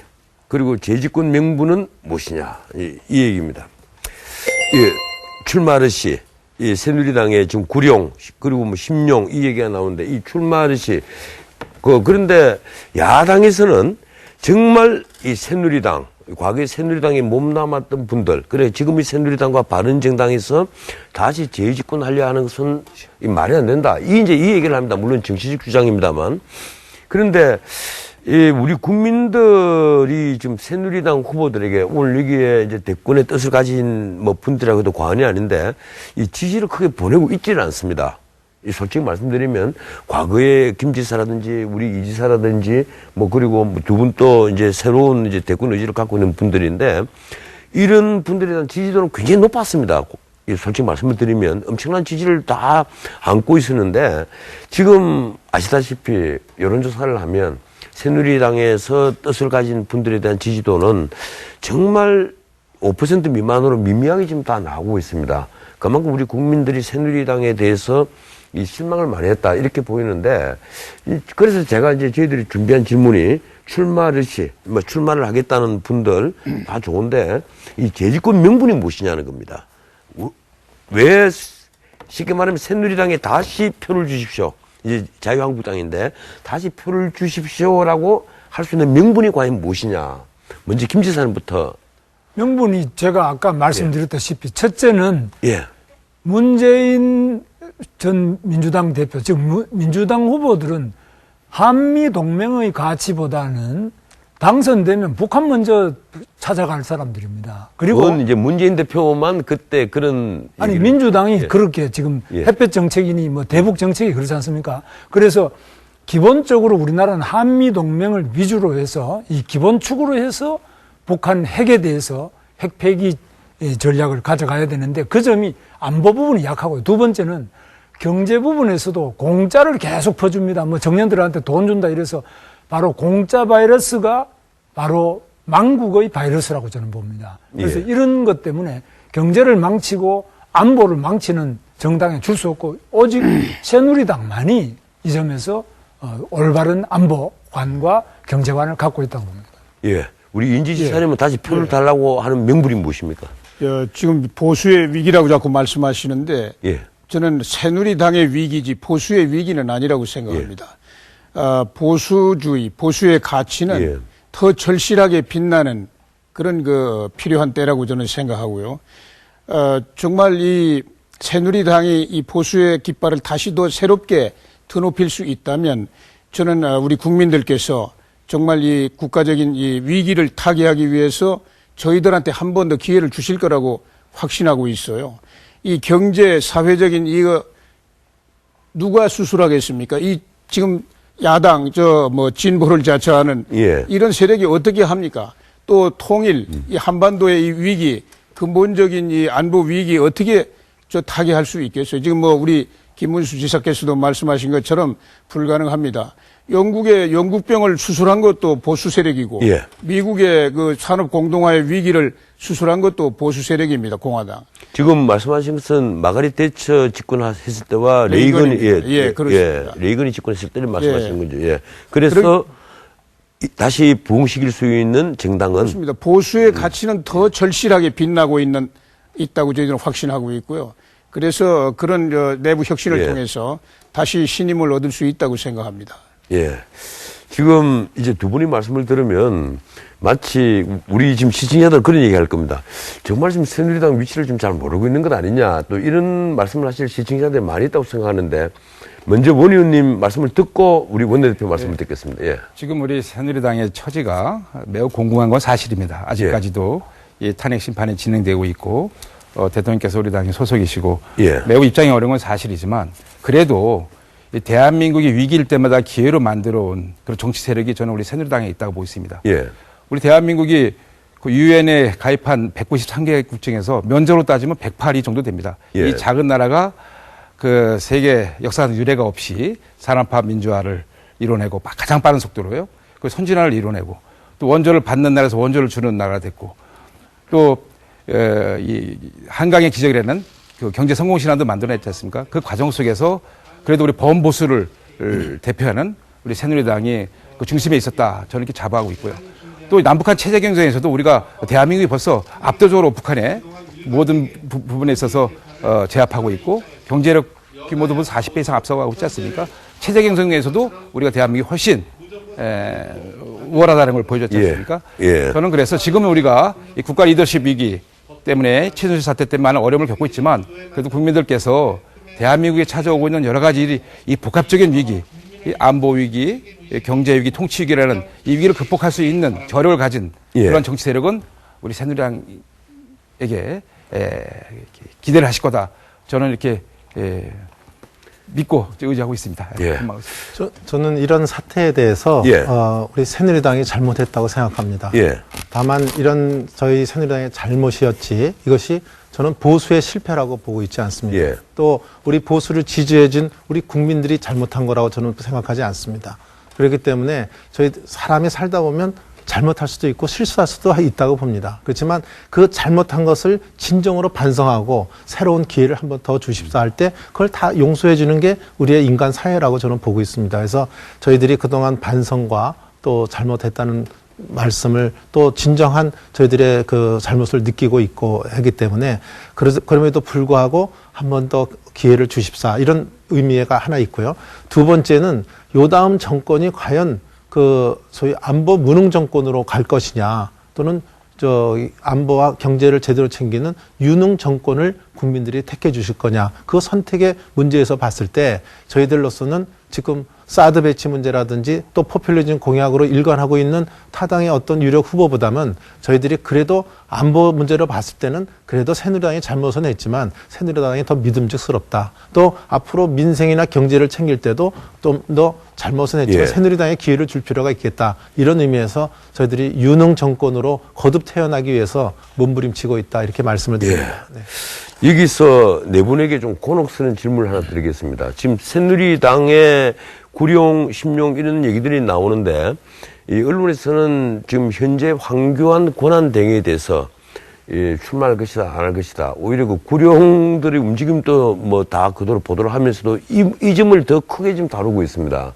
Speaker 1: 그리고 재집권 명분은 무엇이냐 이 얘기입니다. 출마를 시 이 새누리당의 지금 구룡 그리고 뭐 심용 이 얘기가 나오는데 이 출마를 시 그런데 야당에서는 정말 이 새누리당 과거에 새누리당에 몸담았던 분들 그래 지금 이 새누리당과 바른정당에서 다시 재집권하려 하는 것은 말이 안 된다. 이 얘기를 합니다. 물론 정치적 주장입니다만 그런데 우리 국민들이 지금 새누리당 후보들에게 오늘 여기에 이제 대권의 뜻을 가진 뭐 분들이라고 해도 과언이 아닌데 이 지지를 크게 보내고 있지는 않습니다. 솔직히 말씀드리면 과거에 김 지사라든지 우리 이 지사라든지 뭐 그리고 두 분 또 이제 새로운 이제 대권 의지를 갖고 있는 분들인데 이런 분들에 대한 지지도는 굉장히 높았습니다. 솔직히 말씀을 드리면 엄청난 지지를 다 안고 있었는데 지금 아시다시피 여론조사를 하면 새누리당에서 뜻을 가진 분들에 대한 지지도는 정말 5% 미만으로 미미하게 지금 다 나오고 있습니다. 그만큼 우리 국민들이 새누리당에 대해서 이 실망을 많이 했다 이렇게 보이는데 그래서 제가 이제 저희들이 준비한 질문이 출마를 하겠다는 분들 다 좋은데 이 재집권 명분이 무엇이냐는 겁니다. 왜 쉽게 말하면 새누리당에 다시 표를 주십시오. 이제 자유한국당인데 다시 표를 주십시오라고 할 수 있는 명분이 과연 무엇이냐. 먼저 김 지사님부터.
Speaker 5: 명분이 제가 아까 말씀드렸다시피 첫째는 문재인 전 민주당 대표, 즉 민주당 후보들은 한미 동맹의 가치보다는 당선되면 북한 먼저 찾아갈 사람들입니다. 그리고
Speaker 1: 그건 이제 문재인 대표만 그때 그런
Speaker 5: 아니 민주당이 그렇게 지금 햇볕 정책이니 뭐 대북 정책이 그렇지 않습니까? 그래서 기본적으로 우리나라는 한미 동맹을 위주로 해서 이 기본 축으로 해서 북한 핵에 대해서 핵 폐기 전략을 가져가야 되는데 그 점이 안보 부분이 약하고요. 두 번째는 경제 부분에서도 공짜를 계속 퍼줍니다. 뭐 청년들한테 돈 준다 이래서 바로 공짜 바이러스가 바로 망국의 바이러스라고 저는 봅니다. 그래서 이런 것 때문에 경제를 망치고 안보를 망치는 정당에 줄 수 없고 오직 새누리당만이 이 점에서 올바른 안보관과 경제관을 갖고 있다고 봅니다.
Speaker 1: 우리 인지 지사님은 다시 표를 달라고 하는 명분이 무엇입니까?
Speaker 4: 지금 보수의 위기라고 자꾸 말씀하시는데 저는 새누리당의 위기지 보수의 위기는 아니라고 생각합니다. 보수주의, 보수의 가치는 더 절실하게 빛나는 그런 필요한 때라고 저는 생각하고요. 정말 이 새누리당이 이 보수의 깃발을 다시 더 새롭게 드높일 수 있다면 저는 우리 국민들께서 정말 이 국가적인 이 위기를 타개하기 위해서 저희들한테 한 번 더 기회를 주실 거라고 확신하고 있어요. 이 경제, 사회적인 이거 누가 수술하겠습니까? 이 지금 야당, 진보를 자처하는 이런 세력이 어떻게 합니까? 또 통일, 이 한반도의 이 위기, 근본적인 이 안보 위기 어떻게 타개할 수 있겠어요? 지금 우리 김문수 지사께서도 말씀하신 것처럼 불가능합니다. 영국의 영국병을 수술한 것도 보수 세력이고
Speaker 1: 예.
Speaker 4: 미국의 그 산업 공동화의 위기를 수술한 것도 보수 세력입니다. 공화당.
Speaker 1: 지금 말씀하신 것은 마가릿 대처 집권했을 때와 레이건이
Speaker 4: 그렇습니다.
Speaker 1: 레이건이 집권했을 때를 말씀하시는 거죠. 예. 그래서 다시 부흥시킬 수 있는 정당은
Speaker 4: 그렇습니다. 보수의 가치는 더 절실하게 빛나고 있다고 저희들은 확신하고 있고요. 그래서 그런 내부 혁신을 통해서 다시 신임을 얻을 수 있다고 생각합니다.
Speaker 1: 예. 지금 이제 두 분이 말씀을 들으면 마치 우리 지금 시청자들 그런 얘기 할 겁니다. 정말 지금 새누리당 위치를 좀 잘 모르고 있는 것 아니냐. 또 이런 말씀을 하실 시청자들이 많이 있다고 생각하는데 먼저 원 의원님 말씀을 듣고 우리 원내대표 말씀을 듣겠습니다. 예.
Speaker 3: 지금 우리 새누리당의 처지가 매우 공공한 건 사실입니다. 아직까지도 이 탄핵 심판이 진행되고 있고 대통령께서 우리 당의 소속이시고 매우 입장이 어려운 건 사실이지만 그래도 이 대한민국이 위기일 때마다 기회로 만들어온 그런 정치 세력이 저는 우리 새누리당에 있다고 보고 있습니다. 우리 대한민국이 그 유엔에 가입한 193개국 중에서 면적으로 따지면 108위 정도 됩니다. 이 작은 나라가 그 세계 역사상 유례가 없이 산업화 민주화를 이뤄내고 가장 빠른 속도로요. 그 선진화를 이뤄내고 또 원조를 받는 나라에서 원조를 주는 나라가 됐고 또 이 한강의 기적이라는 그 경제 성공 신화도 만들어냈지 않습니까? 그 과정 속에서 그래도 우리 범보수를 대표하는 우리 새누리당이 그 중심에 있었다. 저는 이렇게 자부하고 있고요. 또 남북한 체제 경쟁에서도 우리가 대한민국이 벌써 압도적으로 북한의 모든 부분에 있어서 제압하고 있고 경제력 규모도 벌써 40배 이상 앞서가고 있지 않습니까? 체제 경쟁에서도 우리가 대한민국이 훨씬 우월하다는 걸 보여줬지 않습니까? 저는 그래서 지금은 우리가 이 국가 리더십 위기 때문에 최순실 사태 때문에 많은 어려움을 겪고 있지만 그래도 국민들께서 대한민국에 찾아오고 있는 여러 가지 이 복합적인 위기, 이 안보 위기, 경제 위기, 통치 위기라는 이 위기를 극복할 수 있는 저력을 가진 그런 정치 세력은 우리 새누리당에게 기대를 하실 거다. 저는 이렇게 믿고 의지하고 있습니다.
Speaker 2: 저는 이런 사태에 대해서 우리 새누리당이 잘못했다고 생각합니다. 다만 이런 저희 새누리당의 잘못이었지 이것이 저는 보수의 실패라고 보고 있지 않습니다. 또 우리 보수를 지지해준 우리 국민들이 잘못한 거라고 저는 생각하지 않습니다. 그렇기 때문에 저희 사람이 살다 보면 잘못할 수도 있고 실수할 수도 있다고 봅니다. 그렇지만 그 잘못한 것을 진정으로 반성하고 새로운 기회를 한 번 더 주십사 할 때 그걸 다 용서해 주는 게 우리의 인간 사회라고 저는 보고 있습니다. 그래서 저희들이 그동안 반성과 또 잘못했다는 말씀을 또 진정한 저희들의 그 잘못을 느끼고 있고 하기 때문에 그럼에도 불구하고 한 번 더 기회를 주십사 이런 의미가 하나 있고요. 두 번째는 요 다음 정권이 과연 그 소위 안보 무능 정권으로 갈 것이냐 또는 안보와 경제를 제대로 챙기는 유능 정권을 국민들이 택해 주실 거냐 그 선택의 문제에서 봤을 때 저희들로서는 지금 사드 배치 문제라든지 또 포퓰리즘 공약으로 일관하고 있는 타당의 어떤 유력 후보보다는 저희들이 그래도 안보 문제로 봤을 때는 그래도 새누리당이 잘못은 했지만 새누리당이 더 믿음직스럽다. 또 앞으로 민생이나 경제를 챙길 때도 좀 더 잘못은 했지만 새누리당에 기회를 줄 필요가 있겠다. 이런 의미에서 저희들이 유능 정권으로 거듭 태어나기 위해서 몸부림치고 있다. 이렇게 말씀을 드립니다.
Speaker 1: 여기서 네 분에게 좀 곤혹스러운 질문을 하나 드리겠습니다. 지금 새누리당의 구룡, 심룡 이런 얘기들이 나오는데 이 언론에서는 지금 현재 황교안 권한대행에 대해서 출마할 것이다, 안 할 것이다. 오히려 그 구룡들의 움직임도 뭐 다 그대로 보도를 하면서도 이 점을 더 크게 좀 다루고 있습니다.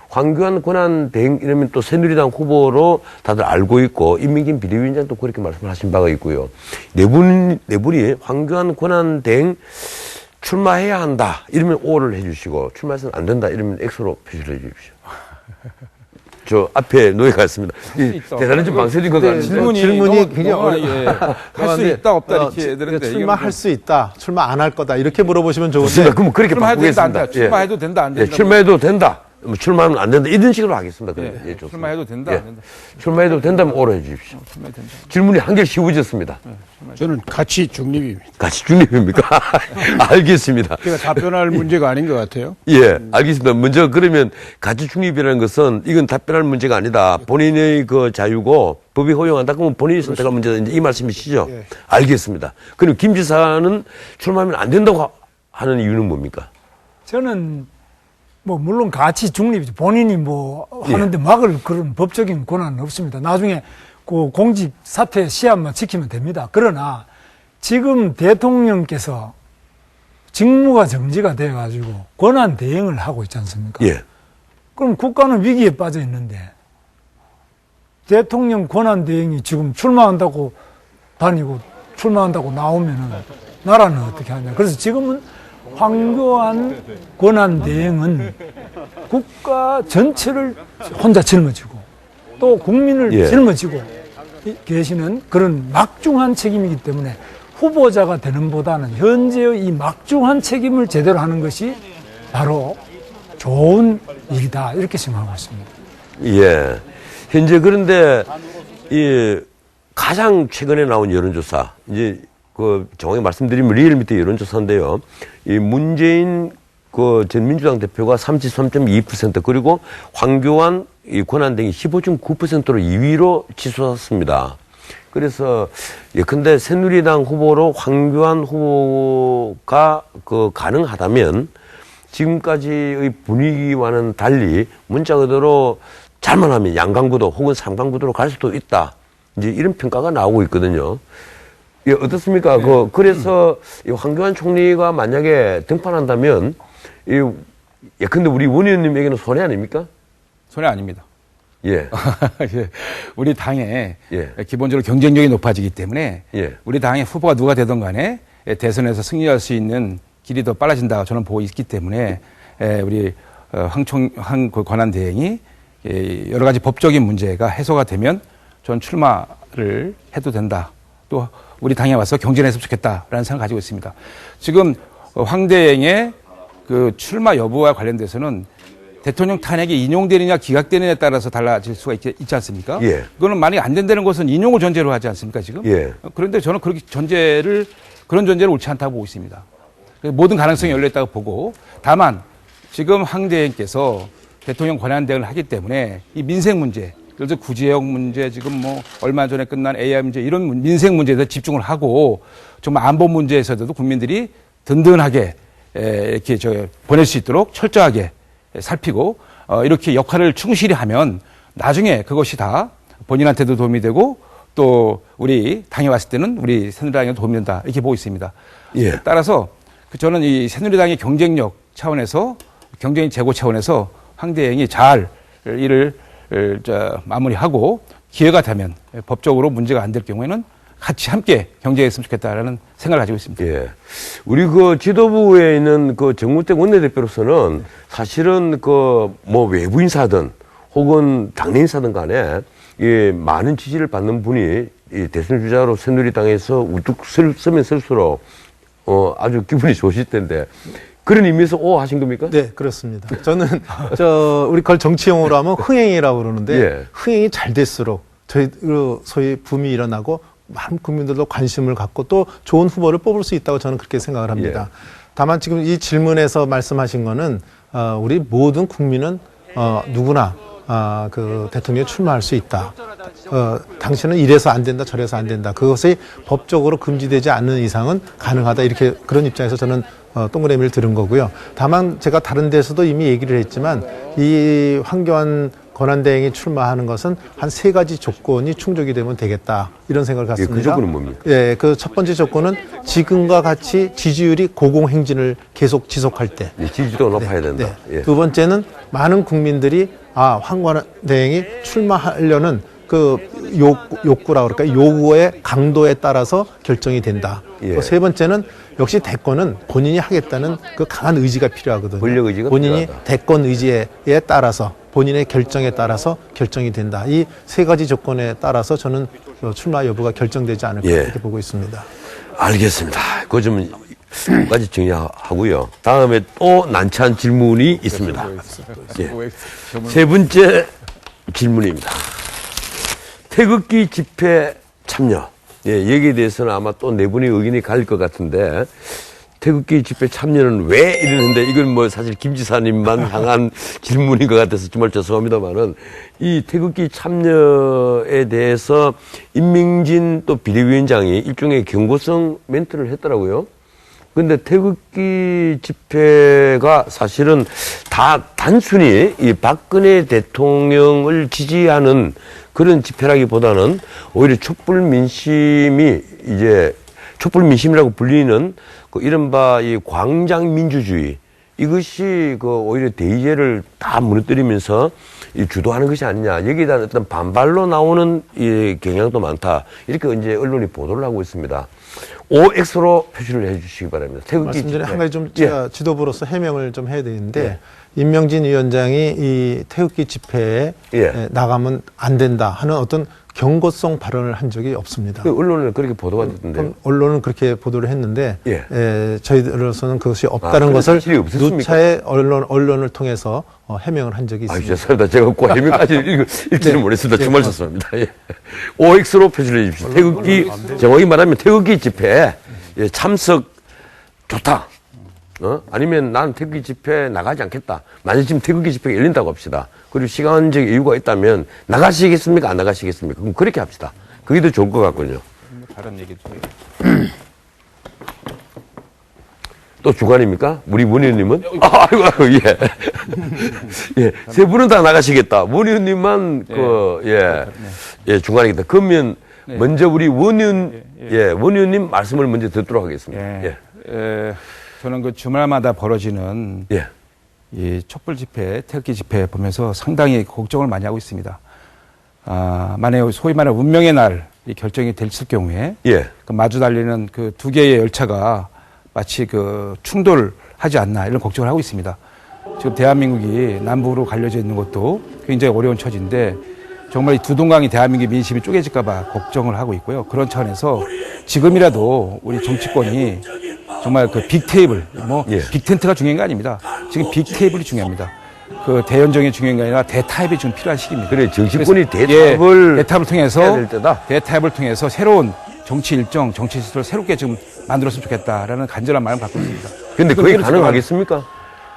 Speaker 1: 황교안 권한대행 이러면 또 새누리당 후보로 다들 알고 있고 임민긴 비대위원장도 그렇게 말씀하신 바가 있고요. 네 분이 황교안 권한대행 출마해야 한다 이러면 O를 해주시고 출마해서는 안 된다 이러면 X로 표시를 해주십시오. 저 앞에 노예가 있습니다. 대단한 좀 망설인 것 같아요.
Speaker 2: 질문이 굉장히 어려워요.
Speaker 3: 할 수 있다 없다 이렇게 되는데
Speaker 2: 출마할 수 있다, 출마 안 할 거다 이렇게 물어보시면 좋은데.
Speaker 1: 좋습니다. 그럼 그렇게 바꾸겠습니다.
Speaker 3: 출마해도 된다 안 된다.
Speaker 1: 출마해도 된다. 출마하면 안 된다. 이런 식으로 하겠습니다.
Speaker 3: 출마해도 된다 안 된다.
Speaker 1: 출마해도 된다면 O로 해주십시오. 질문이 한결 쉬워졌습니다.
Speaker 4: 저는 가치 중립입니다.
Speaker 1: 가치 중립입니까? 알겠습니다.
Speaker 4: 제가 답변할 문제가 아닌 것 같아요.
Speaker 1: 알겠습니다. 먼저 그러면 가치 중립이라는 것은 이건 답변할 문제가 아니다. 본인의 그 자유고 법이 허용한다. 그러면 본인이 선택할 문제다. 이제 이 말씀이시죠? 알겠습니다. 그럼 김 지사는 출마하면 안 된다고 하는 이유는 뭡니까?
Speaker 5: 저는 뭐 물론 가치 중립이죠. 본인이 뭐 하는데 막을 그런 법적인 권한은 없습니다. 나중에 그 공직 사퇴 시한만 지키면 됩니다. 그러나 지금 대통령께서 직무가 정지가 돼가지고 권한 대행을 하고 있지 않습니까?
Speaker 1: 예.
Speaker 5: 그럼 국가는 위기에 빠져 있는데 대통령 권한 대행이 지금 출마한다고 다니고 출마한다고 나오면은 나라는 어떻게 하냐. 그래서 지금은 황교안 권한 대행은 국가 전체를 혼자 짊어지고 또 국민을 짊어지고 계시는 그런 막중한 책임이기 때문에 후보자가 되는 보다는 현재의 이 막중한 책임을 제대로 하는 것이 바로 좋은 일이다 이렇게 생각하고 있습니다.
Speaker 1: 예. 현재 그런데 이 가장 최근에 나온 여론조사 이제 그 정확히 말씀드리면 리얼미터 여론조사인데요. 이 문재인 그 전 민주당 대표가 33.2% 그리고 황교안 이 권한대행이 15.9%로 2위로 치솟았습니다. 그래서 예컨대 새누리당 후보로 황교안 후보가 그 가능하다면 지금까지의 분위기와는 달리 문자 그대로 잘만 하면 양강구도 혹은 삼강구도로 갈 수도 있다. 이제 이런 평가가 나오고 있거든요. 예, 어떻습니까? 그래서 이 황교안 총리가 만약에 등판한다면 예컨대 우리 원 의원님에게는 손해 아닙니까?
Speaker 3: 손해 아닙니다.
Speaker 1: 예.
Speaker 3: 우리 당에 기본적으로 경쟁력이 높아지기 때문에 우리 당의 후보가 누가 되든 간에 대선에서 승리할 수 있는 길이 더 빨라진다 저는 보고 있기 때문에 우리 황 권한대행이 여러 가지 법적인 문제가 해소가 되면 전 출마를 해도 된다. 또 우리 당에 와서 경쟁했으면 좋겠다라는 생각을 가지고 있습니다. 지금 황 대행의 그 출마 여부와 관련돼서는 대통령 탄핵이 인용되느냐 기각되느냐에 따라서 달라질 수가 있지 않습니까?
Speaker 1: 예.
Speaker 3: 그거는 만약에 안 된다는 것은 인용을 전제로 하지 않습니까, 지금?
Speaker 1: 예.
Speaker 3: 그런데 저는 그런 전제를 옳지 않다고 보고 있습니다. 모든 가능성이 열려있다고 보고 다만 지금 황 대행께서 대통령 권한대행을 하기 때문에 이 민생 문제, 예를 들어 구제역 문제, 지금 뭐 얼마 전에 끝난 AI 문제 이런 민생 문제에 대해서 집중을 하고 정말 안보 문제에서도 국민들이 든든하게 이렇게 보낼 수 있도록 철저하게 살피고 이렇게 역할을 충실히 하면 나중에 그것이 다 본인한테도 도움이 되고 또 우리 당에 왔을 때는 우리 새누리당에도 도움이 된다 이렇게 보고 있습니다.
Speaker 1: 예.
Speaker 3: 따라서 저는 이 새누리당의 경쟁력 차원에서 경쟁 제고 차원에서 황 대행이 잘 일을 마무리하고 기회가 되면 법적으로 문제가 안 될 경우에는 같이 함께 경쟁했으면 좋겠다라는 생각을 가지고 있습니다.
Speaker 1: 예. 우리 그 지도부에 있는 그 정무택 원내대표로서는 사실은 그 뭐 외부인사든 혹은 당내 인사든 간에 이 많은 지지를 받는 분이 이 대선 주자로 새누리당에서 우뚝 서면 설수록 아주 기분이 좋으실 텐데 그런 의미에서 하신 겁니까?
Speaker 2: 네, 그렇습니다. 저는 우리 그걸 정치용어로 하면 흥행이라고 그러는데 흥행이 잘 될수록 저희 소위 붐이 일어나고 많은 국민들도 관심을 갖고 또 좋은 후보를 뽑을 수 있다고 저는 그렇게 생각을 합니다. 다만 지금 이 질문에서 말씀하신 거는 우리 모든 국민은 누구나 그 대통령에 출마할 수 있다. 당신은 이래서 안 된다, 저래서 안 된다. 그것이 법적으로 금지되지 않는 이상은 가능하다. 이렇게 그런 입장에서 저는 동그라미를 들은 거고요. 다만 제가 다른 데서도 이미 얘기를 했지만 이 황교안 권한대행이 출마하는 것은 한 3가지 조건이 충족이 되면 되겠다. 이런 생각을 갖습니다.
Speaker 1: 그 조건은 뭡니까?
Speaker 2: 예, 그 첫 번째 조건은 지금과 같이 지지율이 고공행진을 계속 지속할 때.
Speaker 1: 지지도가 높아야 된다.
Speaker 2: 네. 두 번째는 많은 국민들이 황 권한대행이 출마하려는 그 욕구라 그럴까 요구의 강도에 따라서 결정이 된다. 또 세 번째는 역시 대권은 본인이 하겠다는 그 강한 의지가 필요하거든요.
Speaker 1: 권력 의지가
Speaker 2: 본인이
Speaker 1: 필요하다.
Speaker 2: 대권 의지에 따라서 본인의 결정에 따라서 결정이 된다. 이 3가지 조건에 따라서 저는 출마 여부가 결정되지 않을까 이렇게 보고 있습니다.
Speaker 1: 알겠습니다. 그 점까지 정리하고요. 다음에 또 난처한 질문이 있습니다. 세 번째 질문입니다. 태극기 집회 참여. 여기에 대해서는 아마 또 네 분의 의견이 갈릴 것 같은데 태극기 집회 참여는 왜 이러는데 이건 뭐 사실 김 지사님만 향한 질문인 것 같아서 정말 죄송합니다만은 이 태극기 참여에 대해서 임명진 또 비대위원장이 일종의 경고성 멘트를 했더라고요. 근데 태극기 집회가 사실은 다 단순히 이 박근혜 대통령을 지지하는 그런 집회라기보다는 오히려 촛불 민심이 이제 촛불 민심이라고 불리는 그 이른바 이 광장 민주주의 이것이 그 오히려 대의제를 다 무너뜨리면서 이 주도하는 것이 아니냐. 여기에 대한 어떤 반발로 나오는 이 경향도 많다. 이렇게 이제 언론이 보도를 하고 있습니다. OX로 표시를 해 주시기 바랍니다. 태극기
Speaker 2: 말씀 전에
Speaker 1: 집회.
Speaker 2: 한 가지 좀 제가 지도부로서 해명을 좀 해야 되는데 임명진 위원장이 이 태극기 집회에 나가면 안 된다 하는 어떤 경고성 발언을 한 적이 없습니다.
Speaker 1: 그 언론은 그렇게 보도가 됐던데요.
Speaker 2: 언론은 그렇게 보도를 했는데 저희들로서는 그것이 없다는 것을 누차에 언론을 통해서 해명을 한 적이 있습니다.
Speaker 1: 죄송합니다. 제가 그 해명까지 읽지는 못했습니다. 정말 죄송합니다. OX로 표시를 해 주십시오. 태극기, 정확히 말하면 태극기 집회에 참석 좋다. 아니면 난 태극기 집회에 나가지 않겠다. 만약 지금 태극기 집회가 열린다고 합시다. 그리고 시간적 이유가 있다면 나가시겠습니까? 안 나가시겠습니까? 그럼 그렇게 합시다. 그게 더 좋을 것 같군요.
Speaker 3: 다른 얘기 좀.
Speaker 1: 또 주관입니까? 우리 문 의원님은? 아이고, 예. 세 분은 다 나가시겠다. 문 의원님만, 주관이겠다. 그러면 먼저 우리 문 의원님 말씀을 먼저 듣도록 하겠습니다.
Speaker 3: 저는 그 주말마다 벌어지는 이 촛불 집회, 태극기 집회 보면서 상당히 걱정을 많이 하고 있습니다. 만약에 소위 말하는 운명의 날 이 결정이 됐을 경우에 그 마주 달리는 그 두 개의 열차가 마치 그 충돌하지 않나 이런 걱정을 하고 있습니다. 지금 대한민국이 남북으로 갈려져 있는 것도 굉장히 어려운 처지인데 정말 이 두 동강이 대한민국의 민심이 쪼개질까 봐 걱정을 하고 있고요. 그런 차원에서 지금이라도 우리 정치권이 정말 그 빅테이블, 빅텐트가 중요한 게 아닙니다. 지금 빅테이블이 중요합니다. 그 대연정이 중요한 게 아니라 대타협이 지금 필요한 시기입니다.
Speaker 1: 그래, 정치권이 대타협을
Speaker 3: 통해서
Speaker 1: 해야 될 때다.
Speaker 3: 대타협을 통해서 새로운 정치 일정, 정치 시스템을 새롭게 좀 만들었으면 좋겠다라는 간절한 마음을 갖고 있습니다.
Speaker 1: 근데 그게 가능하겠습니까?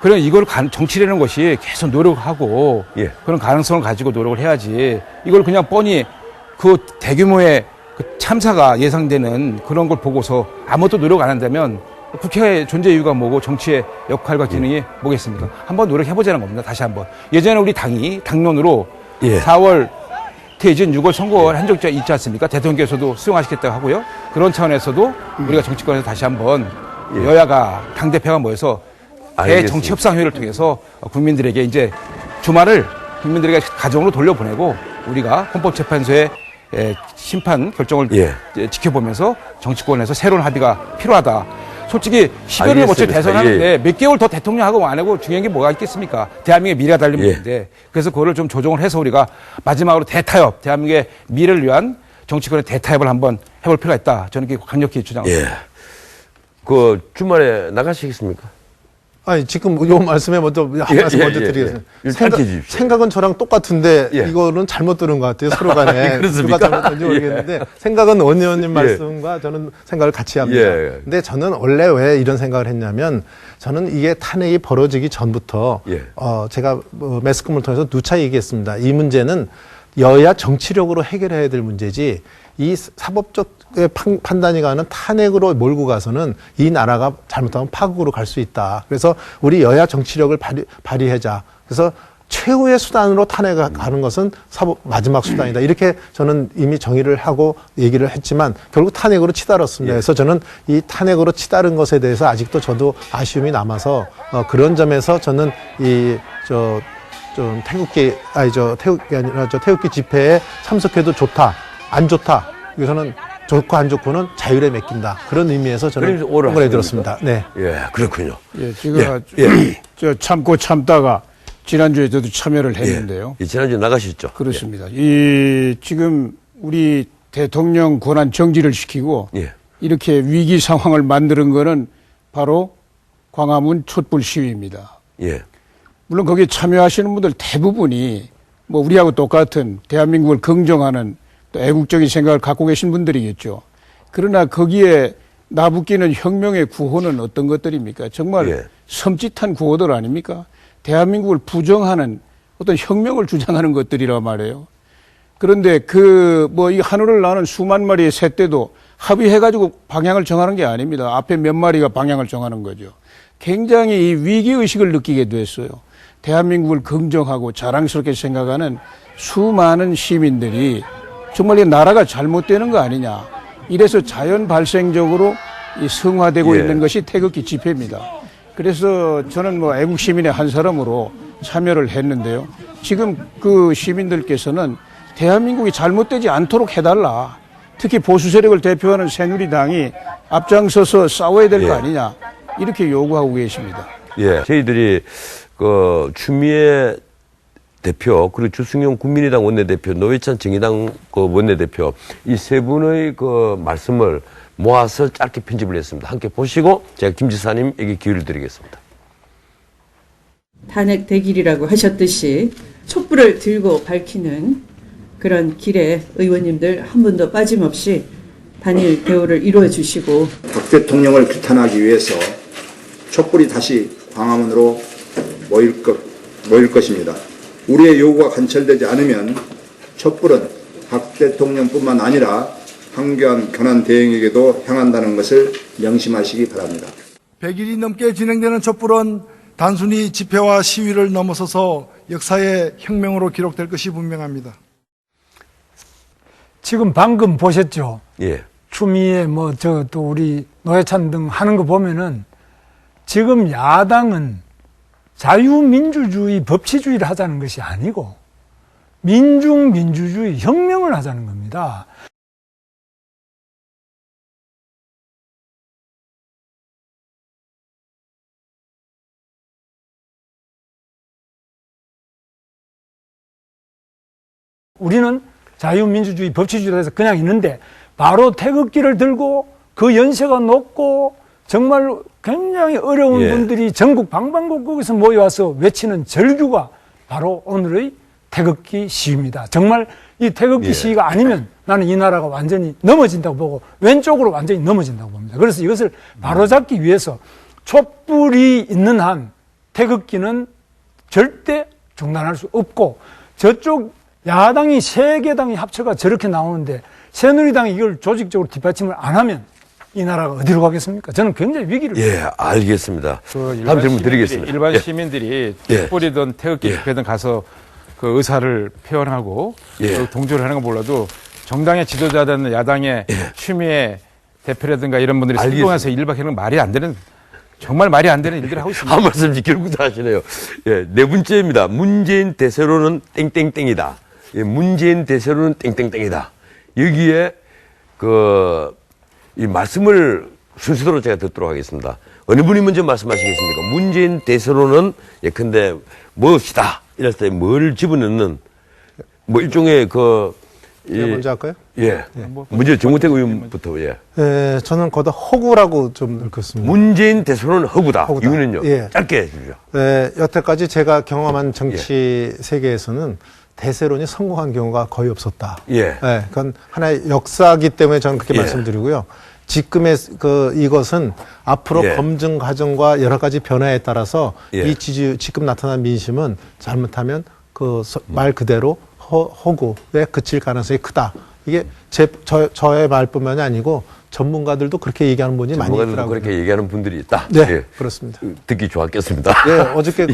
Speaker 3: 그럼 이걸 정치라는 것이 계속 노력하고 그런 가능성을 가지고 노력을 해야지 이걸 그냥 뻔히 그 대규모의 그 참사가 예상되는 그런 걸 보고서 아무것도 노력 안 한다면 국회의 존재 이유가 뭐고 정치의 역할과 기능이 뭐겠습니까? 한번 노력해보자는 겁니다. 다시 한번. 예전에 우리 당이 당론으로 4월 퇴진 6월 선거를 한 적이 있지 않습니까? 대통령께서도 수용하시겠다고 하고요. 그런 차원에서도 우리가 정치권에서 다시 한번 여야가 당대표가 모여서 대정치협상회의를 통해서 국민들에게 이제 주말을 국민들에게 가정으로 돌려보내고 우리가 헌법재판소의 심판 결정을 지켜보면서 정치권에서 새로운 합의가 필요하다. 솔직히 10여일을 거쳐 대선하는데 몇 개월 더 대통령하고 안 하고 중요한 게 뭐가 있겠습니까? 대한민국의 미래가 달린 문제인데 그래서 그거를 좀 조정을 해서 우리가 마지막으로 대타협, 대한민국의 미래를 위한 정치권의 대타협을 한번 해볼 필요가 있다. 저는 이렇게 강력히 주장합니다.
Speaker 1: 그 주말에 나가시겠습니까?
Speaker 2: 아니, 지금 요 말씀에 먼저 한 말씀 먼저 드리겠습니다. 생각은 저랑 똑같은데 이거는 잘못 들은 것 같아요, 서로 간에. 누가 잘못했는지 모르겠는데 생각은 원 의원님 말씀과 저는 생각을 같이 합니다. 근데 저는 원래 왜 이런 생각을 했냐면 저는 이게 탄핵이 벌어지기 전부터 제가 매스컴을 통해서 누차 얘기했습니다. 이 문제는 여야 정치력으로 해결해야 될 문제지 이 사법적 판단이 가는 탄핵으로 몰고 가서는 이 나라가 잘못하면 파국으로 갈 수 있다. 그래서 우리 여야 정치력을 발휘하자. 그래서 최후의 수단으로 탄핵을 가는 것은 마지막 수단이다. 이렇게 저는 이미 정의를 하고 얘기를 했지만 결국 탄핵으로 치달았습니다. 그래서 저는 이 탄핵으로 치달은 것에 대해서 아직도 저도 아쉬움이 남아서 그런 점에서 저는 태극기 아니라 태극기 집회에 참석해도 좋다. 안 좋다. 이거는 좋고 안 좋고는 자율에 맡긴다. 그런 의미에서 저는 선거를 들었습니다. 네.
Speaker 1: 그렇군요.
Speaker 4: 제가 저 참고 참다가 지난주에 저도 참여를 했는데요.
Speaker 1: 지난주에 나가셨죠?
Speaker 4: 그렇습니다. 지금 우리 대통령 권한 정지를 시키고 이렇게 위기 상황을 만드는 거는 바로 광화문 촛불 시위입니다. 물론 거기에 참여하시는 분들 대부분이 뭐 우리하고 똑같은 대한민국을 긍정하는 또 애국적인 생각을 갖고 계신 분들이겠죠. 그러나 거기에 나붙기는 혁명의 구호는 어떤 것들입니까? 정말 섬찟한 구호들 아닙니까? 대한민국을 부정하는 어떤 혁명을 주장하는 것들이란 말이에요. 그런데 이 하늘을 나는 수만 마리의 새떼도 합의해가지고 방향을 정하는 게 아닙니다. 앞에 몇 마리가 방향을 정하는 거죠. 굉장히 이 위기의식을 느끼게 됐어요. 대한민국을 긍정하고 자랑스럽게 생각하는 수많은 시민들이 정말 이 나라가 잘못되는 거 아니냐. 이래서 자연 발생적으로 이 성화되고 있는 것이 태극기 집회입니다. 그래서 저는 애국 시민의 한 사람으로 참여를 했는데요. 지금 그 시민들께서는 대한민국이 잘못되지 않도록 해달라. 특히 보수 세력을 대표하는 새누리당이 앞장서서 싸워야 될 거 아니냐. 이렇게 요구하고 계십니다.
Speaker 1: 예. 저희들이 추미애 대표, 그리고 주승용 국민의당 원내대표, 노회찬 정의당 원내대표, 이 세 분의 말씀을 모아서 짧게 편집을 했습니다. 함께 보시고 제가 김 지사님에게 기회를 드리겠습니다.
Speaker 12: 탄핵 대길이라고 하셨듯이 촛불을 들고 밝히는 그런 길에 의원님들 한 분도 빠짐없이 단일 대우를 이루어 주시고
Speaker 13: 박 대통령을 규탄하기 위해서 촛불이 다시 광화문으로 모일 것입니다. 우리의 요구가 관철되지 않으면 촛불은 박 대통령뿐만 아니라 황교안 견한 대행에게도 향한다는 것을 명심하시기 바랍니다.
Speaker 14: 100일이 넘게 진행되는 촛불은 단순히 집회와 시위를 넘어서서 역사의 혁명으로 기록될 것이 분명합니다.
Speaker 5: 지금 방금 보셨죠?
Speaker 1: 예.
Speaker 5: 추미애 또 우리 노회찬 등 하는 거 보면은 지금 야당은 자유민주주의 법치주의를 하자는 것이 아니고 민중민주주의 혁명을 하자는 겁니다. 우리는 자유민주주의 법치주의에 대해서 그냥 있는데 바로 태극기를 들고 그 연세가 높고 정말 굉장히 어려운 분들이 전국 방방곡곡에서 모여와서 외치는 절규가 바로 오늘의 태극기 시위입니다. 정말 이 태극기 시위가 아니면 나는 이 나라가 완전히 넘어진다고 보고 왼쪽으로 완전히 넘어진다고 봅니다. 그래서 이것을 바로잡기 위해서 촛불이 있는 한 태극기는 절대 중단할 수 없고 저쪽 야당이 세 개 당이 합쳐가 저렇게 나오는데 새누리당이 이걸 조직적으로 뒷받침을 안 하면 이 나라가 어디로 가겠습니까? 저는 굉장히 위기를.
Speaker 1: 예, 알겠습니다. 다음 질문 드리겠습니다.
Speaker 3: 일반 시민들이 촛불이든 태극기 집회든 가서 그 의사를 표현하고 그 동조를 하는 건 몰라도 정당의 지도자든 야당의 추미애 대표라든가 이런 분들이 선동해서 일박하는 말이 안 되는 정말 말이 안 되는 일들을 하고 있습니다.
Speaker 1: 한 말씀 결국 다 하시네요. 예, 네 번째입니다. 문재인 대세로는 땡땡땡이다. 예, 문재인 대세로는 땡땡땡이다. 여기에 이 말씀을 순서대로 제가 듣도록 하겠습니다. 어느 분이 먼저 말씀하시겠습니까? 문재인 대세로는 예컨대 무엇이다. 이랬을 때 뭘 집어넣는 일종의
Speaker 2: 제가 먼저 할까요?
Speaker 1: 예. 먼저 정우택 의원부터
Speaker 2: 예, 저는 거기다 허구라고 좀 읽었습니다.
Speaker 1: 문재인 대세로는 허구다. 이유는요? 짧게 해주죠.
Speaker 2: 예, 여태까지 제가 경험한 정치 세계에서는 대세론이 성공한 경우가 거의 없었다. 그건 하나의 역사이기 때문에 저는 그렇게 말씀드리고요. 지금의 이것은 앞으로 검증 과정과 여러 가지 변화에 따라서 이 지금 나타난 민심은 잘못하면 말 그대로 허구에 그칠 가능성이 크다. 이게 저의 말뿐만이 아니고 전문가들도 그렇게 얘기하는 분이 많이 있더라고요.
Speaker 1: 전문가들도 그렇게 얘기하는 분들이 있다.
Speaker 2: 네, 그렇습니다.
Speaker 1: 듣기 좋았겠습니다.
Speaker 2: 예, 어저께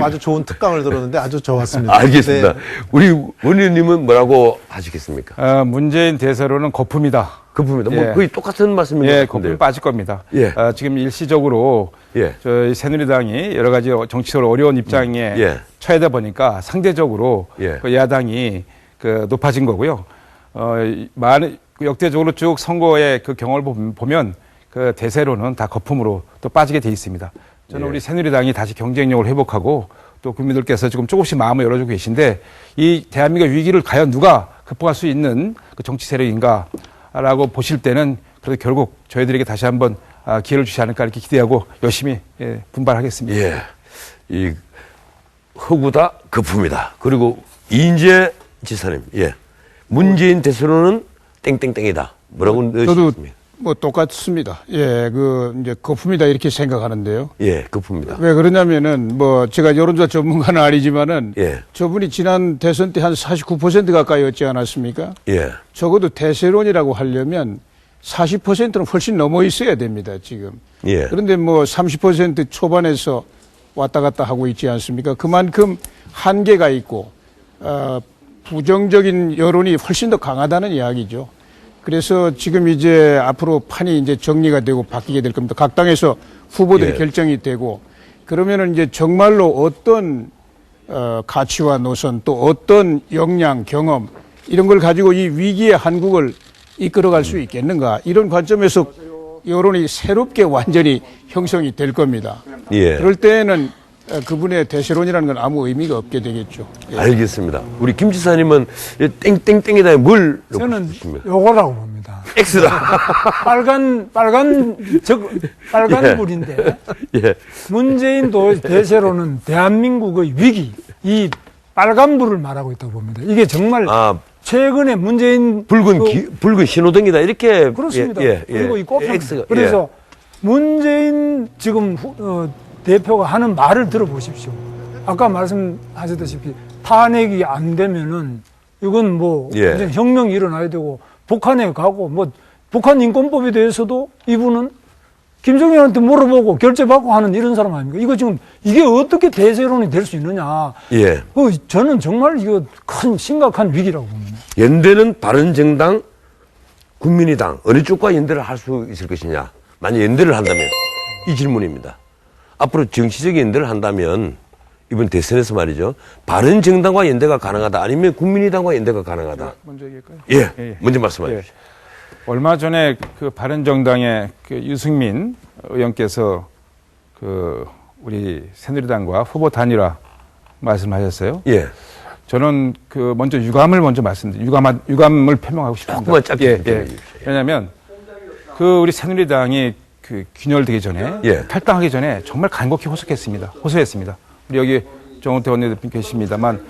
Speaker 2: 아주 좋은 특강을 들었는데 아주 좋았습니다.
Speaker 1: 알겠습니다. 우리 원의원님은 뭐라고 하시겠습니까?
Speaker 3: 문재인 대세로는 거품이다.
Speaker 1: 거품이다. 거의 똑같은 말씀인 것 같은데요.
Speaker 3: 거품이 빠질 겁니다. 지금 일시적으로 저희 새누리당이 여러 가지 정치적으로 어려운 입장에 처하다 보니까 상대적으로 그 야당이 높아진 거고요. 역대적으로 쭉 선거의 그 경험을 보면 그 대세로는 다 거품으로 또 빠지게 돼 있습니다. 저는 우리 새누리당이 다시 경쟁력을 회복하고 또 국민들께서 지금 조금씩 마음을 열어주고 계신데 이 대한민국 위기를 과연 누가 극복할 수 있는 그 정치 세력인가라고 보실 때는 그래도 결국 저희들에게 다시 한번 기회를 주지 않을까 이렇게 기대하고 열심히 분발하겠습니다.
Speaker 1: 이 허구다, 거품이다. 그리고 이인재 지사님, 문재인 대세로는 땡땡땡이다. 뭐라고 넣으셨습니까?
Speaker 4: 뭐 똑같습니다. 예, 이제 거품이다 이렇게 생각하는데요.
Speaker 1: 예, 거품이다.
Speaker 4: 왜 그러냐면은 뭐 제가 여론조사 전문가는 아니지만은 저분이 지난 대선 때 한 49% 가까이 얻지 않았습니까?
Speaker 1: 예.
Speaker 4: 적어도 대세론이라고 하려면 40%는 훨씬 넘어 있어야 됩니다, 지금.
Speaker 1: 예.
Speaker 4: 그런데 뭐 30% 초반에서 왔다 갔다 하고 있지 않습니까? 그만큼 한계가 있고, 부정적인 여론이 훨씬 더 강하다는 이야기죠. 그래서 지금 이제 앞으로 판이 이제 정리가 되고 바뀌게 될 겁니다. 각 당에서 후보들이 결정이 되고, 그러면은 이제 정말로 어떤, 가치와 노선 또 어떤 역량, 경험, 이런 걸 가지고 이 위기의 한국을 이끌어갈 수 있겠는가. 이런 관점에서 여론이 새롭게 완전히 형성이 될 겁니다.
Speaker 1: 예.
Speaker 4: 그럴 때에는 그분의 대세론이라는 건 아무 의미가 없게 되겠죠. 예.
Speaker 1: 알겠습니다. 우리 김 지사님은 땡땡땡에다 뭘
Speaker 5: 저는 요거라고 봅니다.
Speaker 1: X다.
Speaker 5: 빨간 불인데
Speaker 1: 예.
Speaker 5: 문재인 대세로는 대한민국의 위기, 이 빨간 불을 말하고 있다고 봅니다. 이게 정말 최근에 문재인
Speaker 1: 붉은 신호등이다 이렇게
Speaker 5: 그렇습니다.
Speaker 1: 예.
Speaker 5: 그리고 이 꽃입니다. 그래서 문재인 지금 대표가 하는 말을 들어보십시오. 아까 말씀하셨다시피 탄핵이 안 되면은 이건 뭐 완전 혁명이 일어나야 되고 북한에 가고 뭐 북한 인권법에 대해서도 이분은 김정일한테 물어보고 결재받고 하는 이런 사람 아닙니까? 이거 지금 이게 어떻게 대세론이 될 수 있느냐?
Speaker 1: 예.
Speaker 5: 저는 정말 이거 큰 심각한 위기라고 봅니다.
Speaker 1: 연대는 바른정당, 국민의당 어느 쪽과 연대를 할 수 있을 것이냐? 만약 연대를 한다면 이 질문입니다. 앞으로 정치적 연대를 한다면 이번 대선에서 말이죠. 바른정당과 연대가 가능하다 아니면 국민의당과 연대가 가능하다.
Speaker 3: 먼저 얘기할까요?
Speaker 1: 예. 먼저 말씀해 주시죠.
Speaker 3: 얼마 전에 그 바른정당의 그 유승민 의원께서 그 우리 새누리당과 후보 단일화 말씀하셨어요.
Speaker 1: 예.
Speaker 3: 저는 그 먼저 유감을 유감을 표명하고 싶습니다.
Speaker 1: 조금만 짧게.
Speaker 3: 왜냐하면 그 우리 새누리당이 그 균열되기 전에 탈당하기 전에 정말 간곡히 호소했습니다. 우리 여기 정우택 원내대표 계십니다만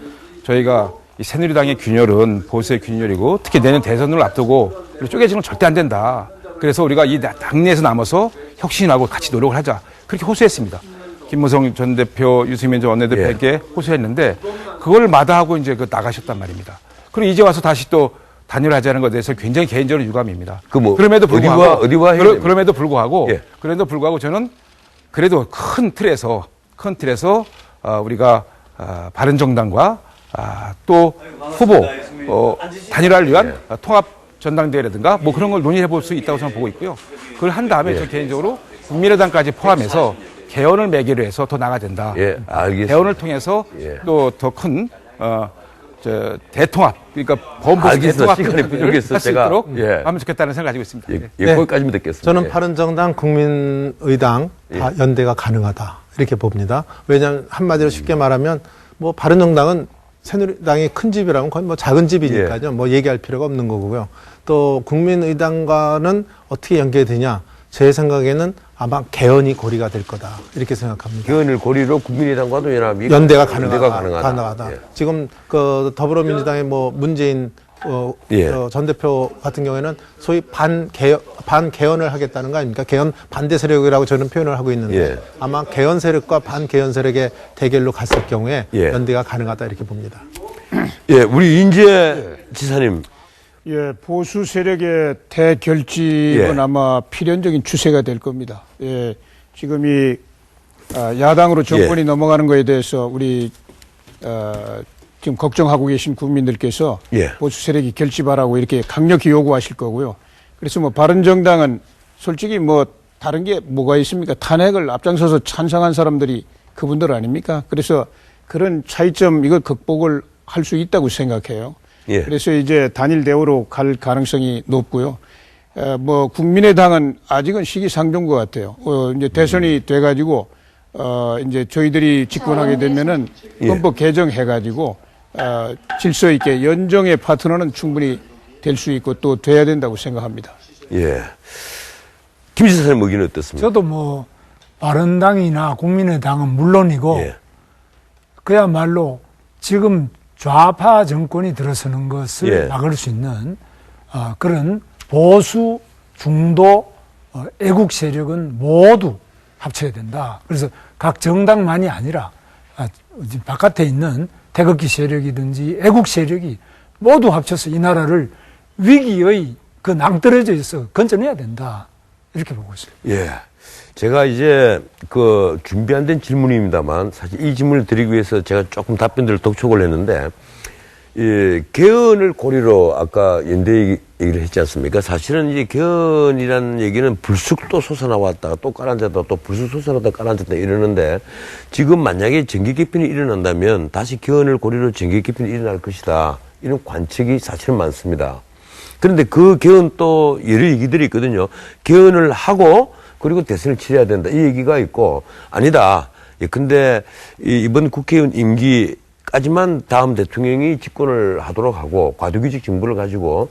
Speaker 3: 저희가 이 새누리당의 균열은 보수의 균열이고 특히 내년 대선을 앞두고 우리 쪼개지는 건 절대 안 된다. 그래서 우리가 이 당내에서 남아서 혁신하고 같이 노력을 하자. 그렇게 호소했습니다. 김무성 전 대표, 유승민 전 원내대표에게 호소했는데 그걸 마다하고 이제 나가셨단 말입니다. 그리고 이제 와서 다시 또 단일화하자는 것에 대해서 굉장히 개인적으로 유감입니다. 그럼에도 불구하고 저는 그래도 큰 틀에서 우리가 바른정당과 또 후보 단일화를 위한 통합 전당대회라든가 뭐 그런 걸 논의해 볼 수 있다고 저는 보고 있고요. 그걸 한 다음에 저 개인적으로 국민의당까지 포함해서 개헌을 매개로 해서 더 나가야 된다.
Speaker 1: 알겠습니다.
Speaker 3: 개헌을 통해서 또 더 큰 대통합, 그러니까 범보수 대통합
Speaker 1: 시간이 부족해서
Speaker 3: 할수 있도록 하면 좋겠다는 생각을 가지고 있습니다.
Speaker 1: 거기까지만 듣겠습니다.
Speaker 2: 저는 바른정당, 국민의당 다 연대가 가능하다 이렇게 봅니다. 왜냐하면 한마디로 쉽게 말하면 뭐 바른정당은 새누리당이 큰 집이라면 거의 뭐 작은 집이니까요. 뭐 얘기할 필요가 없는 거고요. 또 국민의당과는 어떻게 연계되냐? 제 생각에는 아마 개헌이 고리가 될 거다 이렇게 생각합니다.
Speaker 1: 개헌을 고리로 국민의당과도
Speaker 2: 연대가 가능하다. 지금 그 더불어민주당의 뭐 문재인 전 대표 같은 경우에는 소위 반개헌을 하겠다는 거 아닙니까? 개헌 반대 세력이라고 저는 표현을 하고 있는데 아마 개헌 세력과 반개헌 세력의 대결로 갔을 경우에 연대가 가능하다 이렇게 봅니다.
Speaker 1: 우리 인재 지사님.
Speaker 4: 보수 세력의 대결집은 아마 필연적인 추세가 될 겁니다. 지금 이 야당으로 정권이 넘어가는 것에 대해서 우리 지금 걱정하고 계신 국민들께서 보수 세력이 결집하라고 이렇게 강력히 요구하실 거고요. 그래서 뭐 바른정당은 솔직히 뭐 다른 게 뭐가 있습니까? 탄핵을 앞장서서 찬성한 사람들이 그분들 아닙니까? 그래서 그런 차이점 이걸 극복을 할 수 있다고 생각해요. 그래서 이제 단일 대우로 갈 가능성이 높고요. 뭐 국민의당은 아직은 시기상조인 것 같아요. 이제 대선이 돼가지고 이제 저희들이 집권하게 되면은 헌법 개정해가지고 질서 있게 연정의 파트너는 충분히 될 수 있고 또 돼야 된다고 생각합니다.
Speaker 1: 김 지사님 의견은 어떻습니까?
Speaker 5: 저도 뭐 바른당이나 국민의당은 물론이고 그야말로 지금 좌파 정권이 들어서는 것을 막을 수 있는 그런 보수 중도 애국 세력은 모두 합쳐야 된다. 그래서 각 정당만이 아니라 바깥에 있는 태극기 세력이든지 애국 세력이 모두 합쳐서 이 나라를 위기의 그 낭떠러져서 건져내야 된다. 이렇게 보고 있습니다.
Speaker 1: 예. 제가 이제 그 준비 안 된 질문입니다만 사실 이 질문을 드리기 위해서 제가 조금 답변들을 독촉을 했는데 이 개헌을 고리로 아까 연대 얘기를 했지 않습니까? 사실은 이제 개헌이라는 얘기는 불쑥 또 솟아나왔다가 또 깔아앉았다 또 불쑥 솟아나왔다 깔아앉았다 이러는데 지금 만약에 정계 개편이 일어난다면 다시 개헌을 고리로 정계 개편이 일어날 것이다. 이런 관측이 사실은 많습니다. 그런데 그 개헌 또 여러 얘기들이 있거든요. 개헌을 하고 그리고 대선을 치러야 된다. 이 얘기가 있고 아니다. 근데 이번 국회의원 임기까지만 다음 대통령이 집권을 하도록 하고 과도기적 정부를 가지고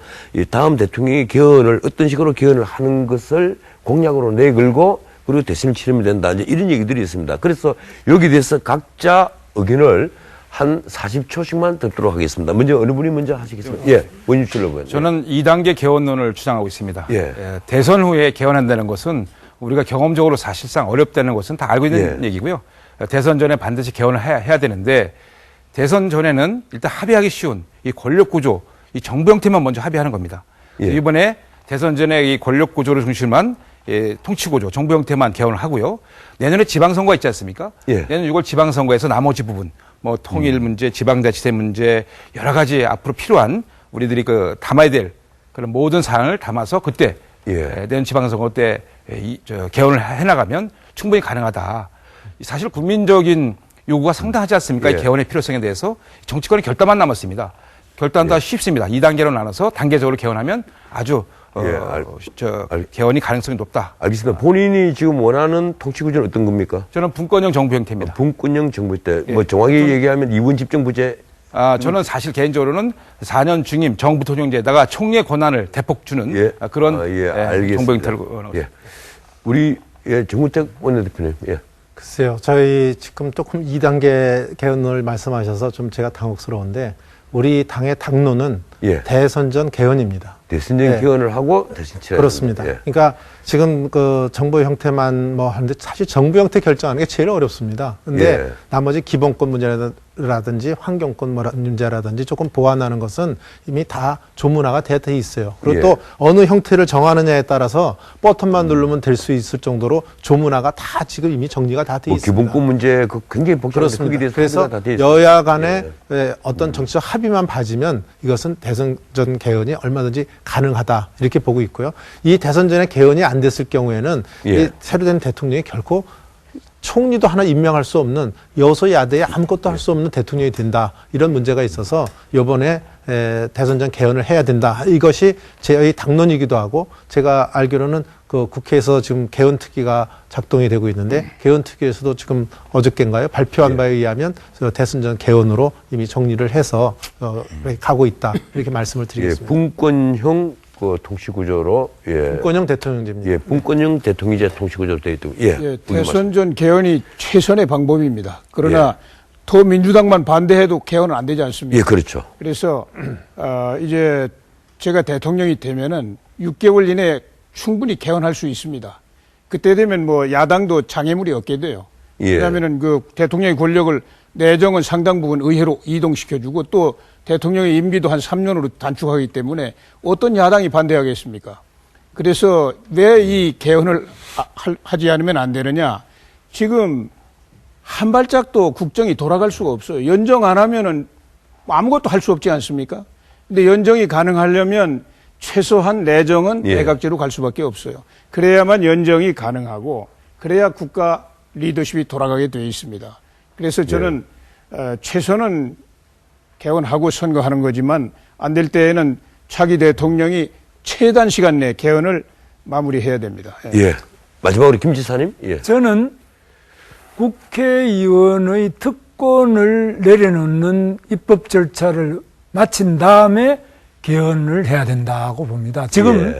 Speaker 1: 다음 대통령이 개헌을 어떤 식으로 개헌을 하는 것을 공약으로 내걸고 그리고 대선을 치르면 된다. 이제 이런 얘기들이 있습니다. 그래서 여기에 대해서 각자 의견을 한 40초씩만 듣도록 하겠습니다. 먼저 어느 분이 먼저 하시겠습니까? 예, 원유철 의원.
Speaker 3: 저는 2단계 개헌론을 주장하고 있습니다.
Speaker 1: 예.
Speaker 3: 대선 후에 개헌한다는 것은 우리가 경험적으로 사실상 어렵다는 것은 다 알고 있는 얘기고요. 대선 전에 반드시 개헌을 해야 되는데 대선 전에는 일단 합의하기 쉬운 이 권력 구조, 이 정부 형태만 먼저 합의하는 겁니다. 이번에 대선 전에 이 권력 구조를 중심한 통치 구조, 정부 형태만 개헌을 하고요. 내년에 지방선거 있지 않습니까? 내년 6월 지방선거에서 나머지 부분, 뭐 통일 문제, 지방자치제 문제 여러 가지 앞으로 필요한 우리들이 그 담아야 될 그런 모든 사항을 담아서 그때 내년 지방선거 때 개헌을 해나가면 충분히 가능하다. 사실 국민적인 요구가 상당하지 않습니까? 이 개헌의 필요성에 대해서 정치권의 결단만 남았습니다. 결단 다 쉽습니다. 2단계로 나눠서 단계적으로 개헌하면 아주 개헌이 가능성이 높다.
Speaker 1: 알겠습니다. 본인이 지금 원하는 통치 구조는 어떤 겁니까?
Speaker 3: 저는 분권형 정부 형태입니다.
Speaker 1: 분권형 정부 때 뭐 정확히 얘기하면 이원 집정부제.
Speaker 3: 저는 사실 개인적으로는 4년 중임 정부 통영제에다가 총리의 권한을 대폭 주는 그런 정부 형태를
Speaker 1: 우리 정우택 원내대표님.
Speaker 2: 글쎄요. 저희 지금 조금 2단계 개헌을 말씀하셔서 좀 제가 당혹스러운데 우리 당의 당론은 대선 전 개헌입니다.
Speaker 1: 대선 전 개헌을 하고 대선 치러야
Speaker 2: 그렇습니다. 그러니까 지금 그 정부 형태만 뭐 하는데 사실 정부 형태 결정하는 게 제일 어렵습니다. 근데 나머지 기본권 문제라든지 환경권 문제라든지 조금 보완하는 것은 이미 다 조문화가 돼 있어요. 그리고 또 어느 형태를 정하느냐에 따라서 버튼만 누르면 될 수 있을 정도로 조문화가 다 지금 이미 정리가 다 돼 있습니다.
Speaker 1: 기본권 문제 굉장히 복잡합니다.
Speaker 2: 그래서 여야 간에 어떤 정치적 합의만 봐지면 이것은 대선 전 개헌이 얼마든지 가능하다 이렇게 보고 있고요. 이 대선 전에 개헌이 안 됐을 경우에는 이 새로 된 대통령이 결코 총리도 하나 임명할 수 없는 여소야대에 아무것도 할 수 없는 대통령이 된다. 이런 문제가 있어서 이번에 대선 전 개헌을 해야 된다. 이것이 저희 당론이기도 하고 제가 알기로는 그 국회에서 지금 개헌 특위가 작동이 되고 있는데 개헌 특위에서도 지금 어저께인가요? 발표한 바에 의하면 대선 전 개헌으로 이미 정리를 해서 가고 있다. 이렇게 말씀을 드리겠습니다.
Speaker 1: 분권형 그 통치구조로
Speaker 2: 분권형 대통령제입니다.
Speaker 1: 분권형 대통령제 통치구조로 되어 있다고.
Speaker 4: 대선 전 개헌이 최선의 방법입니다. 그러나 더 민주당만 반대해도 개헌은 안 되지 않습니까?
Speaker 1: 그렇죠.
Speaker 4: 그래서 이제 제가 대통령이 되면은 6개월 이내에 충분히 개헌할 수 있습니다. 그때 되면 뭐 야당도 장애물이 없게 돼요. 왜냐하면은 그 대통령의 권력을 내정은 상당 부분 의회로 이동시켜주고 또 대통령의 임기도 한 3년으로 단축하기 때문에 어떤 야당이 반대하겠습니까? 그래서 왜 이 개헌을 하지 않으면 안 되느냐? 지금 한 발짝도 국정이 돌아갈 수가 없어요. 연정 안 하면은 아무것도 할 수 없지 않습니까? 근데 연정이 가능하려면 최소한 내정은 내각제로 갈 수밖에 없어요. 그래야만 연정이 가능하고 그래야 국가 리더십이 돌아가게 되어 있습니다. 그래서 저는 최선은 개헌하고 선거하는 거지만 안 될 때에는 차기 대통령이 최단 시간 내에 개헌을 마무리해야 됩니다.
Speaker 1: 마지막으로 김 지사님.
Speaker 5: 저는 국회의원의 특권을 내려놓는 입법 절차를 마친 다음에 개헌을 해야 된다고 봅니다. 지금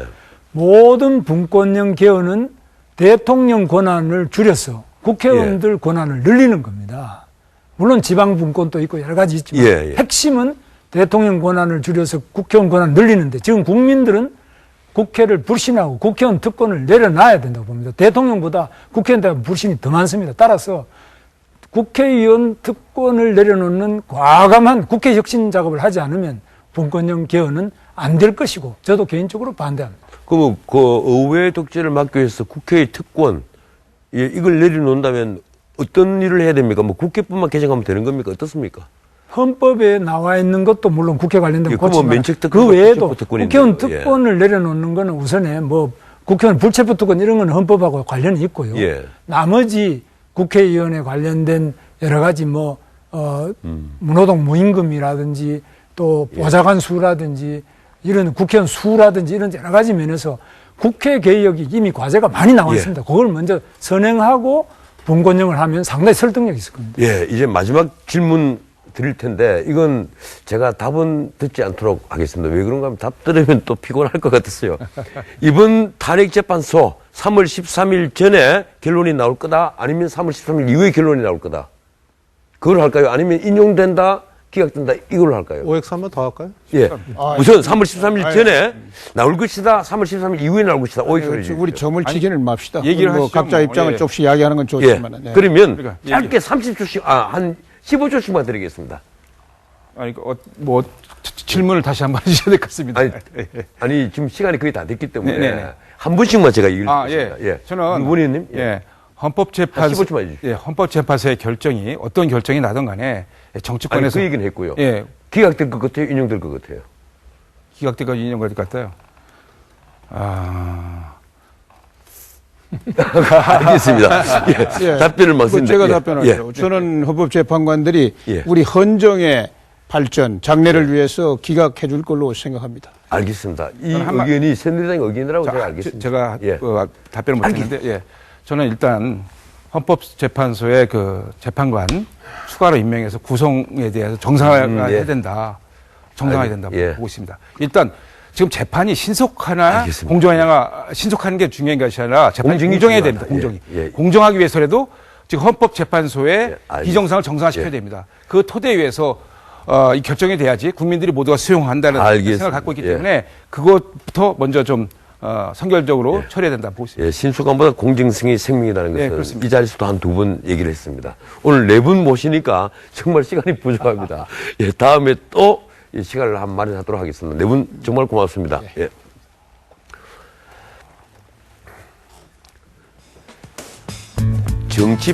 Speaker 5: 모든 분권형 개헌은 대통령 권한을 줄여서 국회의원들 권한을 늘리는 겁니다. 물론 지방 분권도 있고 여러 가지 있지만 핵심은 대통령 권한을 줄여서 국회의원 권한을 늘리는데 지금 국민들은 국회를 불신하고 국회의원 특권을 내려놔야 된다고 봅니다. 대통령보다 국회의원한테 불신이 더 많습니다. 따라서 국회의원 특권을 내려놓는 과감한 국회 혁신 작업을 하지 않으면 분권형 개헌은 안 될 것이고 저도 개인적으로 반대합니다.
Speaker 1: 그럼 그 의회 독재를 막기 위해서 국회의 특권 이걸 내려놓는다면 어떤 일을 해야 됩니까? 뭐 국회뿐만 개정하면 되는 겁니까? 어떻습니까?
Speaker 5: 헌법에 나와 있는 것도 물론 국회 관련된
Speaker 1: 그렇지만
Speaker 5: 그 외에도 국회의원 특권을 내려놓는 거는 우선에 뭐 국회의원 불체포 특권 이런 건 헌법하고 관련이 있고요. 나머지 국회의원에 관련된 여러 가지 뭐 무노동 무임금이라든지 또 보좌관 수라든지 이런 국회의원 수라든지 이런 여러 가지 면에서 국회 개혁이 이미 과제가 많이 나와 있습니다. 그걸 먼저 선행하고 분권형을 하면 상당히 설득력이 있을 겁니다.
Speaker 1: 이제 마지막 질문 드릴 텐데 이건 제가 답은 듣지 않도록 하겠습니다. 왜 그런가 하면 답 들으면 또 피곤할 것 같았어요. 이번 탄핵재판소 3월 13일 전에 결론이 나올 거다 아니면 3월 13일 이후에 결론이 나올 거다. 그걸 할까요? 아니면 인용된다 기각된다 이걸로 할까요?
Speaker 2: OX 한번 더 할까요?
Speaker 1: 우선 3월 13일 전에 나올 것이다. 3월 13일 이후에 나올 것이다. OX
Speaker 4: 우리 점을 치기는 맙시다.
Speaker 3: 얘기를
Speaker 4: 뭐
Speaker 3: 하시죠.
Speaker 4: 각자 입장을 조금씩 이야기하는 건 좋지만.
Speaker 1: 그러면
Speaker 3: 그러니까
Speaker 1: 짧게 30초씩 한 15초씩만 드리겠습니다.
Speaker 3: 아니 뭐 질문을 다시 한번 해주셔야 될 것 같습니다.
Speaker 1: 아니 지금 시간이 거의 다 됐기 때문에 한 분씩만 제가 얘기를 드리겠습니다.
Speaker 3: 저는
Speaker 1: 문 의원님
Speaker 3: 헌법재판소
Speaker 1: 15초만 해주시죠.
Speaker 3: 헌법재판소의 결정이 어떤 결정이 나든 간에 정치권에서
Speaker 1: 그 얘기는 했고요. 기각될 것 같아요, 인용될 것 같아요.
Speaker 3: 기각될까 인용될 것 같아요.
Speaker 1: 알겠습니다. 답변을 말씀드립니다.
Speaker 4: 제가 답변할게요. 저는 헌법재판관들이 우리 헌정의 발전, 장래를 위해서 기각해 줄 걸로 생각합니다.
Speaker 1: 알겠습니다. 이 의견이 새누리당 의견이라고 제가 알겠습니다.
Speaker 3: 제가 답변을 못 했는데, 저는 일단 헌법재판소의 그 재판관 추가로 임명해서 구성에 대해서 정상화해야 된다. 정상화해야 된다 보고 있습니다. 일단 지금 재판이 신속하나 공정하냐가 신속하는 게 중요한 것이 아니라 재판이 공정해야 됩니다. 공정이. 공정하기 위해서라도 지금 헌법재판소의 비정상을 정상화시켜야 됩니다. 그 토대 위에서 이 결정이 돼야지 국민들이 모두가 수용한다는 생각을 갖고 있기 때문에 그것부터 먼저 좀 선결적으로 처리해야 된다 보고 있습니다.
Speaker 1: 신속함보다 공정성이 생명이라는 것은 이 자리에서도 한 두 번 얘기를 했습니다. 오늘 네 분 모시니까 정말 시간이 부족합니다. 다음에 또 시간을 한 마련하도록 하겠습니다. 네 분 정말 고맙습니다. 정치